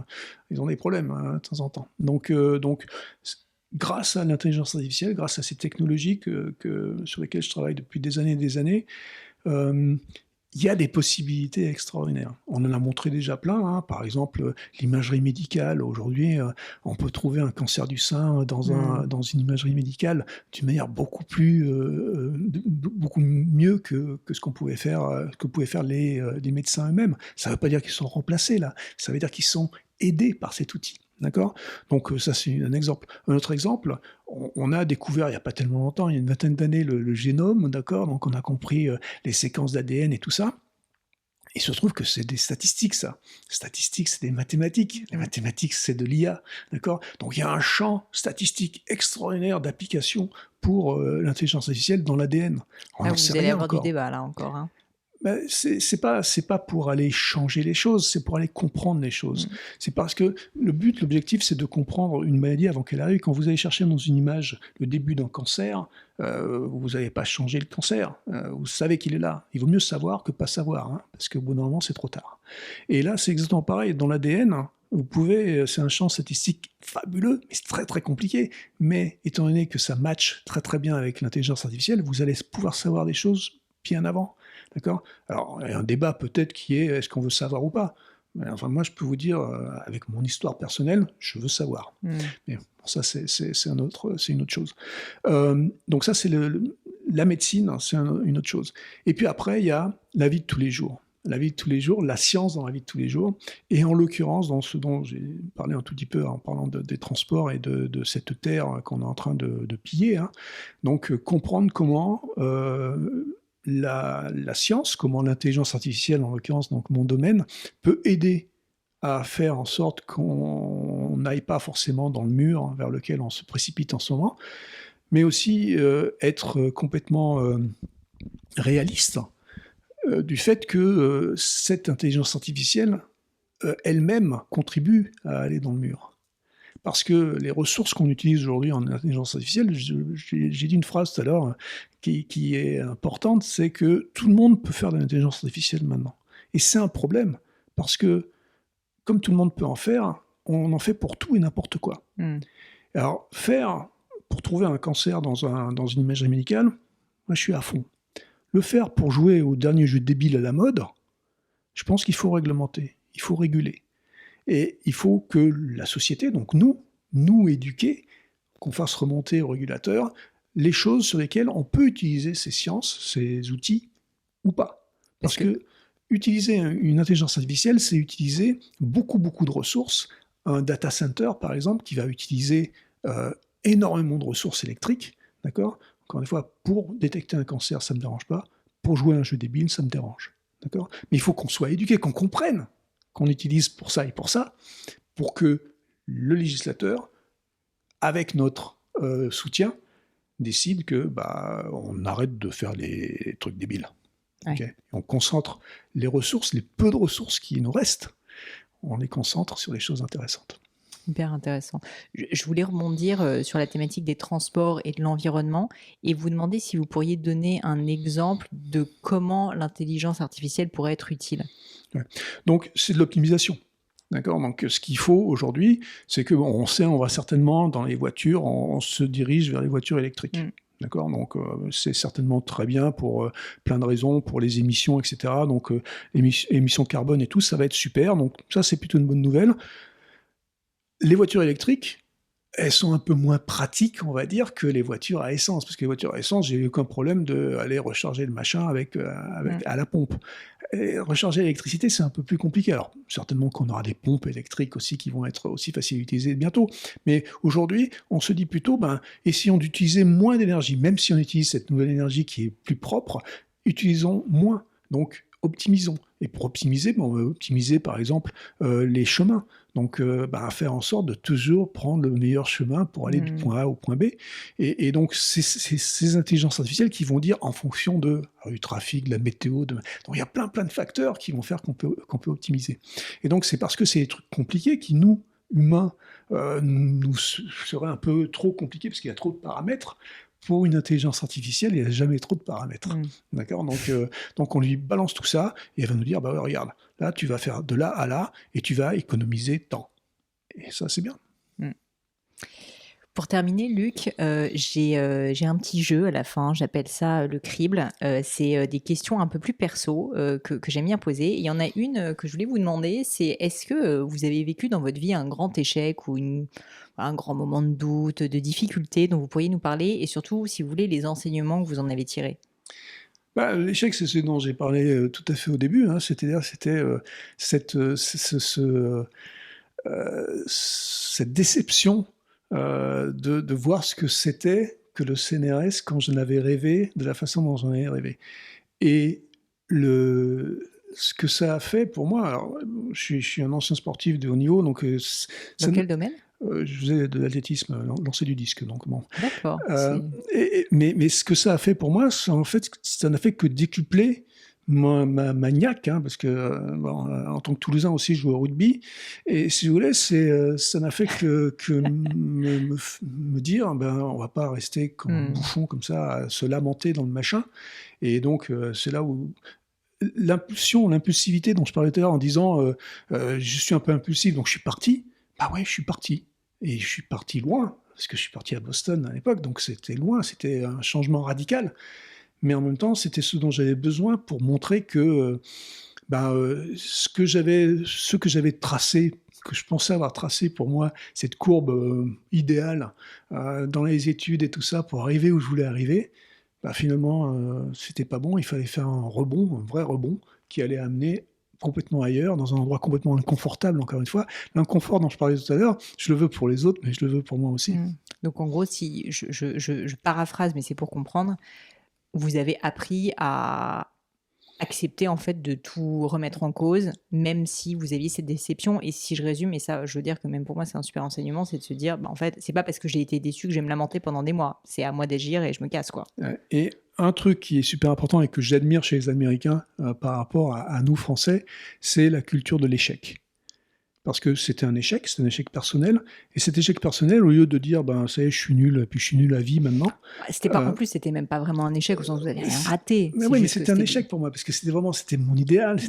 ils ont des problèmes, hein, de temps en temps. Donc grâce à l'intelligence artificielle, grâce à ces technologies sur lesquelles je travaille depuis des années et des années, hem il y a des possibilités extraordinaires. On en a montré déjà plein, hein. Par exemple, l'imagerie médicale. Aujourd'hui, on peut trouver un cancer du sein dans une imagerie médicale d'une manière beaucoup plus, beaucoup mieux que ce qu'on pouvait faire, que pouvaient faire les médecins eux-mêmes. Ça ne veut pas dire qu'ils sont remplacés là, ça veut dire qu'ils sont aidés par cet outil. D'accord? Donc ça, c'est un exemple. Un autre exemple, on a découvert il n'y a pas tellement longtemps, il y a une vingtaine d'années, le génome, d'accord? Donc on a compris les séquences d'ADN et tout ça. Il se trouve que c'est des statistiques, ça. Statistiques, c'est des mathématiques. Les mathématiques, c'est de l'IA, d'accord? Donc il y a un champ statistique extraordinaire d'application pour l'intelligence artificielle dans l'ADN. On Ah, n'en sait vous allez rien avoir du encore. débat là encore, hein. Ben, c'est pas pour aller changer les choses, c'est pour aller comprendre les choses. C'est parce que l'objectif, c'est de comprendre une maladie avant qu'elle arrive. Quand vous allez chercher dans une image le début d'un cancer, vous n'allez pas changer le cancer. Vous savez qu'il est là. Il vaut mieux savoir que pas savoir, hein, parce qu'au bout d'un moment, c'est trop tard. Et là, c'est exactement pareil. Dans l'ADN, c'est un champ statistique fabuleux, mais c'est très très compliqué. Mais étant donné que ça match très très bien avec l'intelligence artificielle, vous allez pouvoir savoir des choses bien avant. D'accord? Alors, il y a un débat peut-être qui est est-ce qu'on veut savoir ou pas? Mais enfin, moi, je peux vous dire, avec mon histoire personnelle, je veux savoir. Mais bon, ça, c'est une autre chose. Donc ça, c'est la médecine, hein, c'est une autre chose. Et puis après, il y a la vie de tous les jours. La vie de tous les jours, la science dans la vie de tous les jours, et en l'occurrence, dans ce dont j'ai parlé un tout petit peu en parlant des transports et de cette terre qu'on est en train de piller, hein. Donc, comprendre comment la science, comment l'intelligence artificielle, en l'occurrence, donc mon domaine, peut aider à faire en sorte qu'on n'aille pas forcément dans le mur vers lequel on se précipite en ce moment, mais aussi être complètement réaliste du fait que cette intelligence artificielle elle-même contribue à aller dans le mur. Parce que les ressources qu'on utilise aujourd'hui en intelligence artificielle, j'ai dit une phrase tout à l'heure qui est importante, c'est que tout le monde peut faire de l'intelligence artificielle maintenant. Et c'est un problème, parce que comme tout le monde peut en faire, on en fait pour tout et n'importe quoi. Alors, pour trouver un cancer dans une imagerie médicale, moi je suis à fond. Le faire pour jouer au dernier jeu débile à la mode, je pense qu'il faut réglementer, il faut réguler. Et il faut que la société, donc nous éduqués, qu'on fasse remonter au régulateur les choses sur lesquelles on peut utiliser ces sciences, ces outils, ou pas. Parce que utiliser une intelligence artificielle, c'est utiliser beaucoup de ressources. Un data center, par exemple, qui va utiliser énormément de ressources électriques, d'accord ? Encore une fois, pour détecter un cancer, ça ne me dérange pas. Pour jouer à un jeu débile, ça me dérange. D'accord ? Mais il faut qu'on soit éduqué, qu'on comprenne qu'on utilise pour ça et pour que le législateur, avec notre soutien, décide que on arrête de faire les trucs débiles. Ouais. Okay ? On concentre les ressources, les peu de ressources qui nous restent, on les concentre sur les choses intéressantes. Hyper intéressant. Je voulais rebondir sur la thématique des transports et de l'environnement et vous demander si vous pourriez donner un exemple de comment l'intelligence artificielle pourrait être utile. Ouais. Donc, c'est de l'optimisation. D'accord ? Donc, ce qu'il faut aujourd'hui, c'est que on sait, on va certainement dans les voitures, on se dirige vers les voitures électriques. D'accord ? Donc, c'est certainement très bien pour plein de raisons, pour les émissions, etc. Donc, émissions carbone et tout, ça va être super. Donc, ça, c'est plutôt une bonne nouvelle. Les voitures électriques, elles sont un peu moins pratiques, on va dire, que les voitures à essence. Parce que les voitures à essence, j'ai eu aucun problème d'aller recharger le machin à la pompe. Et recharger l'électricité, c'est un peu plus compliqué. Alors, certainement qu'on aura des pompes électriques aussi qui vont être aussi faciles à utiliser bientôt. Mais aujourd'hui, on se dit plutôt, essayons d'utiliser moins d'énergie. Même si on utilise cette nouvelle énergie qui est plus propre, utilisons moins. Donc, optimisons. Et pour optimiser, on va optimiser par exemple les chemins. Donc, faire en sorte de toujours prendre le meilleur chemin pour aller du point A au point B. Et donc, c'est ces intelligences artificielles qui vont dire en fonction du trafic, de la météo. Donc, il y a plein de facteurs qui vont faire qu'on peut optimiser. Et donc, c'est parce que c'est des trucs compliqués qui, nous, humains, nous seraient un peu trop compliqués parce qu'il y a trop de paramètres. Pour une intelligence artificielle, il n'y a jamais trop de paramètres. D'accord ? Donc, on lui balance tout ça et elle va nous dire, regarde, là, tu vas faire de là à là et tu vas économiser tant. Et ça, c'est bien. Pour terminer, Luc, j'ai un petit jeu à la fin, j'appelle ça le crible. C'est des questions un peu plus perso que j'aime bien poser. Il y en a une que je voulais vous demander, c'est est-ce que vous avez vécu dans votre vie un grand échec ou un grand moment de doute, de difficulté dont vous pourriez nous parler et surtout, si vous voulez, les enseignements que vous en avez tirés? L'échec, c'est ce dont j'ai parlé tout à fait au début. C'est-à-dire, c'était cette déception de voir ce que c'était que le CNRS quand j'en avais rêvé, de la façon dont j'en avais rêvé. Et ce que ça a fait pour moi, alors je suis un ancien sportif de haut niveau, donc dans quel domaine? Je faisais de l'athlétisme, lancer du disque, donc bon. D'accord. Mais ce que ça a fait pour moi, en fait, ça n'a fait que décupler ma niaque, parce que en tant que Toulousain aussi, je joue au rugby. Et si vous voulez, ça n'a fait que me dire, on va pas rester comme un bouffon comme ça, à se lamenter dans le machin. Et donc, c'est là où l'impulsivité dont je parlais tout à l'heure en disant, je suis un peu impulsif, donc je suis parti. Ouais, je suis parti. Et je suis parti loin, parce que je suis parti à Boston à l'époque, donc c'était loin, c'était un changement radical. Mais en même temps, c'était ce dont j'avais besoin pour montrer que ce que j'avais tracé, que je pensais avoir tracé pour moi, cette courbe idéale dans les études et tout ça, pour arriver où je voulais arriver, finalement, c'était pas bon. Il fallait faire un vrai rebond, qui allait amener complètement ailleurs, dans un endroit complètement inconfortable, encore une fois. L'inconfort dont je parlais tout à l'heure, je le veux pour les autres, mais je le veux pour moi aussi. Donc en gros, si je paraphrase, mais c'est pour comprendre, vous avez appris à accepter en fait de tout remettre en cause, même si vous aviez cette déception. Et si je résume, et ça je veux dire que même pour moi c'est un super enseignement, c'est de se dire en fait c'est pas parce que j'ai été déçu que je vais me lamenter pendant des mois, c'est à moi d'agir et je me casse quoi. Et un truc qui est super important et que j'admire chez les Américains par rapport à nous Français, c'est la culture de l'échec. Parce que c'était un échec personnel. Et cet échec personnel, au lieu de dire, ça y est, je suis nul, puis je suis nul à vie maintenant. C'était pas, en plus, c'était même pas vraiment un échec au sens où vous n'avez rien raté. Mais oui, mais c'était un échec pour moi, parce que c'était mon idéal.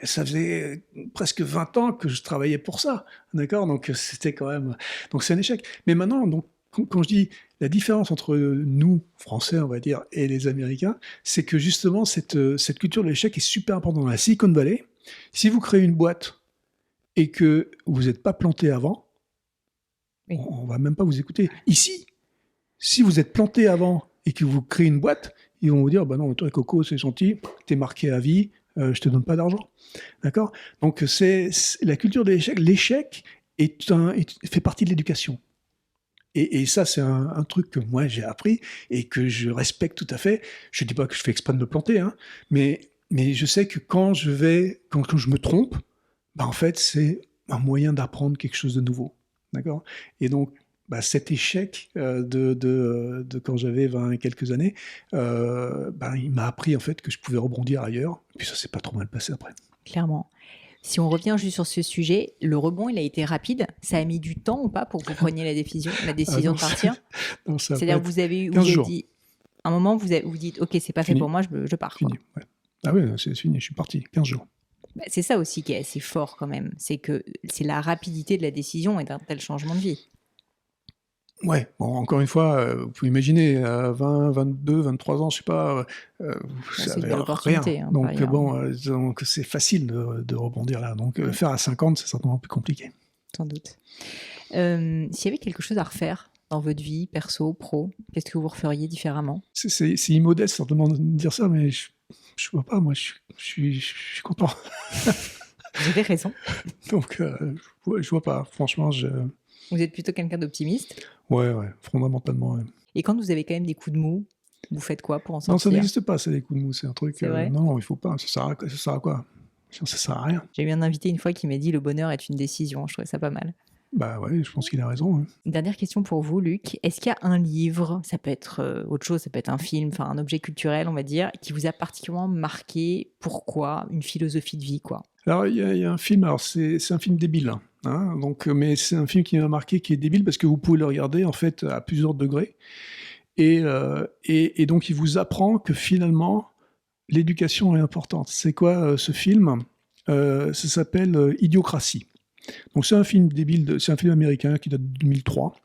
Ça faisait presque 20 ans que je travaillais pour ça. D'accord ? Donc c'était quand même. Donc c'est un échec. Mais maintenant, donc, quand je dis la différence entre nous, Français, on va dire, et les Américains, c'est que justement, cette culture de l'échec est super importante. Dans la Silicon Valley, si vous créez une boîte et que vous n'êtes pas planté avant, Oui. On va même pas vous écouter. Ici, si vous êtes planté avant et que vous créez une boîte, ils vont vous dire, bah non, toi, Coco, c'est gentil, t'es marqué à vie, je te donne pas d'argent. D'accord? Donc, c'est la culture de l'échec. L'échec fait partie de l'éducation. Et ça, c'est un truc que moi, j'ai appris et que je respecte tout à fait. Je dis pas que je fais exprès de me planter, hein, mais je sais que quand je me trompe, bah, en fait, c'est un moyen d'apprendre quelque chose de nouveau. D'accord? Et donc, bah, cet échec de quand j'avais 20 et quelques années, bah, il m'a appris en fait que je pouvais rebondir ailleurs. Et puis ça s'est pas trop mal passé après. Clairement. Si on revient juste sur ce sujet, le rebond, il a été rapide. Ça a mis du temps ou pas pour que vous preniez la décision Non, de partir? non, ça a pas C'est-à-dire que été vous avez 15 jours. dit, à un moment, vous dites, ok, c'est pas fait Fini. pour moi, je pars. Quoi. Fini. Ouais. Ah oui, c'est fini, je suis parti. 15 jours. Bah, c'est ça aussi qui est assez fort quand même. C'est que c'est la rapidité de la décision et d'un tel changement de vie. Ouais, bon, encore une fois, vous pouvez imaginer, à 20, 22, 23 ans, je sais pas, vous C'est une savez belle opportunité, rien. hein, par Donc ailleurs. donc c'est facile de rebondir là. Donc le faire à 50, c'est certainement plus compliqué. Sans doute. S'il y avait quelque chose à refaire dans votre vie, perso, pro, qu'est-ce que vous referiez différemment? C'est immodeste certainement de dire ça, mais je vois pas, moi, je suis content. Vous avez raison. Donc je vois pas. Franchement, Vous êtes plutôt quelqu'un d'optimiste. ouais, fondamentalement, ouais. Et quand vous avez quand même des coups de mou, vous faites quoi pour en Non, ça sortir? n'existe pas, ça, les coups de mou. C'est un truc. C'est vrai? Non, il faut pas. Ça sert à quoi? Ça sert à rien. J'ai eu un invité une fois qui m'a dit le bonheur est une décision. Je trouvais ça pas mal. Bah ouais, je pense qu'il a raison. Hein. Une dernière question pour vous, Luc. Est-ce qu'il y a un livre, ça peut être autre chose, ça peut être un film, enfin un objet culturel, on va dire, qui vous a particulièrement marqué? Pourquoi? Une philosophie de vie, quoi. Alors, il y a un film, alors c'est un film débile, hein, donc, mais c'est un film qui m'a marqué, qui est débile, parce que vous pouvez le regarder, en fait, à plusieurs degrés. Et donc, il vous apprend que finalement, l'éducation est importante. C'est quoi ce film? Ça s'appelle Idiocratie. Donc, c'est un film débile, c'est un film américain qui date de 2003.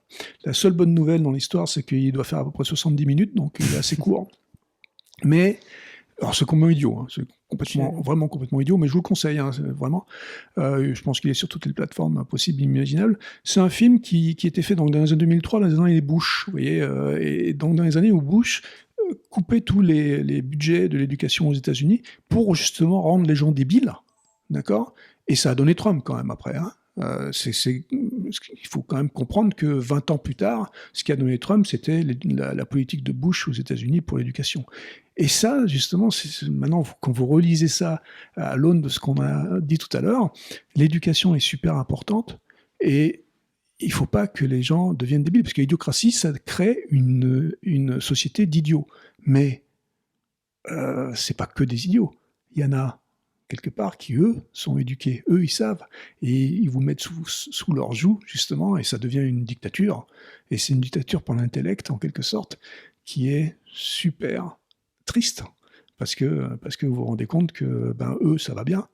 La seule bonne nouvelle dans l'histoire, c'est qu'il doit faire à peu près 70 minutes, donc il est assez court. Mais alors c'est complètement idiot, hein. C'est vraiment complètement idiot, mais je vous le conseille, hein, vraiment. Je pense qu'il est sur toutes les plateformes possibles et imaginables. C'est un film qui était fait donc, dans les années 2003, dans les années Bush, vous voyez, et donc dans les années où Bush coupait tous les budgets de l'éducation aux États-Unis pour justement rendre les gens débiles, d'accord? Et ça a donné Trump quand même après, hein. Il faut quand même comprendre que 20 ans plus tard, ce qui a donné Trump, c'était la politique de Bush aux États-Unis pour l'éducation. Et ça, justement, maintenant, quand vous relisez ça à l'aune de ce qu'on a dit tout à l'heure, l'éducation est super importante et il ne faut pas que les gens deviennent débiles, parce que l'idiocratie, ça crée une société d'idiots. Mais c'est pas que des idiots. Il y en a quelque part qui, eux, sont éduqués. Eux, ils savent. Et ils vous mettent sous leur joug, justement, et ça devient une dictature. Et c'est une dictature pour l'intellect, en quelque sorte, qui est super triste. Parce que vous vous rendez compte que, eux, ça va bien.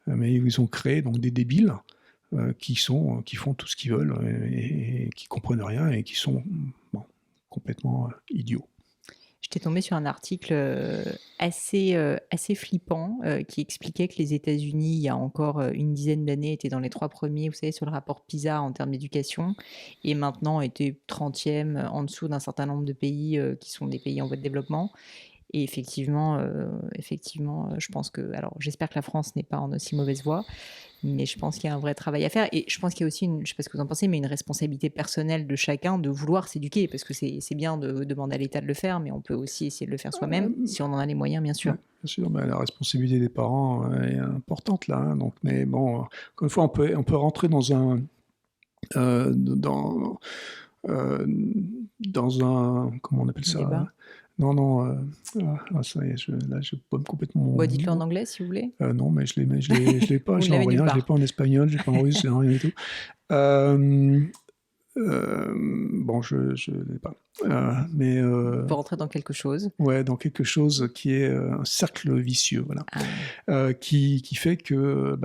Mais ils ont créé donc des débiles qui font tout ce qu'ils veulent et qui comprennent rien et qui sont complètement idiots. J'étais tombée sur un article assez flippant qui expliquait que les États-Unis, il y a encore une dizaine d'années, étaient dans les 3 premiers, vous savez, sur le rapport PISA en termes d'éducation, et maintenant étaient 30e en dessous d'un certain nombre de pays qui sont des pays en voie de développement. Et effectivement, je pense que, alors j'espère que la France n'est pas en aussi mauvaise voie, mais je pense qu'il y a un vrai travail à faire. Et je pense qu'il y a aussi, je ne sais pas ce que vous en pensez, mais une responsabilité personnelle de chacun de vouloir s'éduquer, parce que c'est bien de demander à l'État de le faire, mais on peut aussi essayer de le faire soi-même, si on en a les moyens, bien sûr. Ouais, bien sûr, mais la responsabilité des parents est importante là. Hein, donc, mais bon, encore une fois, on peut rentrer dans un comment on appelle ça? Débat. Non, ça y est, là, je pomme complètement. Bon, dites-le en anglais, si vous voulez. Non, mais je l'ai pas, Vous je l'avez l'ai nulle rien, je part. l'ai pas en espagnol, je l'ai pas en russe, rien du tout. Bon, je l'ai pas. Mais On peut rentrer dans quelque chose. ouais, dans quelque chose qui est un cercle vicieux, voilà, qui fait que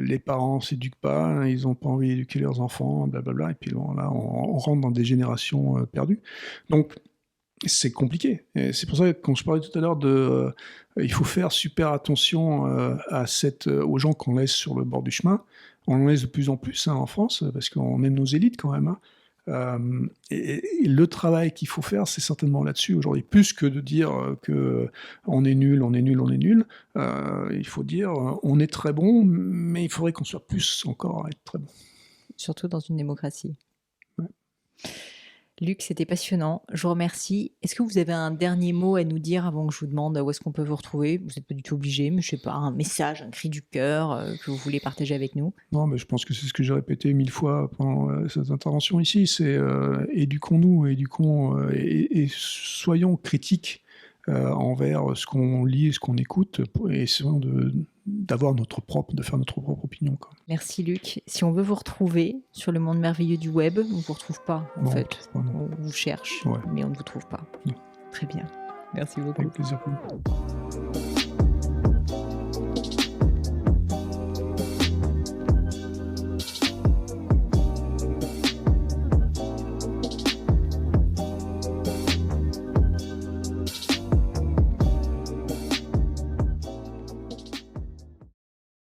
les parents s'éduquent pas, ils ont pas envie d'éduquer leurs enfants, blablabla, et puis bon, là, on rentre dans des générations perdues. Donc c'est compliqué. Et c'est pour ça que quand je parlais tout à l'heure il faut faire super attention aux gens qu'on laisse sur le bord du chemin. On en laisse de plus en plus en France, parce qu'on aime nos élites quand même. Et le travail qu'il faut faire, c'est certainement là-dessus aujourd'hui. Plus que de dire qu'on est nul, on est nul, on est nul, il faut dire on est très bon, mais il faudrait qu'on soit plus encore à être très bon. Surtout dans une démocratie. Ouais. Luc, c'était passionnant. Je vous remercie. Est-ce que vous avez un dernier mot à nous dire avant que je vous demande où est-ce qu'on peut vous retrouver? Vous n'êtes pas du tout obligé, mais je sais pas, un message, un cri du cœur que vous voulez partager avec nous? Non, mais je pense que c'est ce que j'ai répété 1000 fois pendant cette intervention ici, c'est éduquons-nous, et soyons critiques envers ce qu'on lit et ce qu'on écoute, et essayons de faire notre propre opinion, quoi. Merci Luc. Si on veut vous retrouver sur le monde merveilleux du web, on ne vous retrouve pas en Non, fait. on trouve pas, non. On vous cherche, Ouais. mais on ne vous trouve pas. Non. Très bien. Merci beaucoup. Avec plaisir pour nous.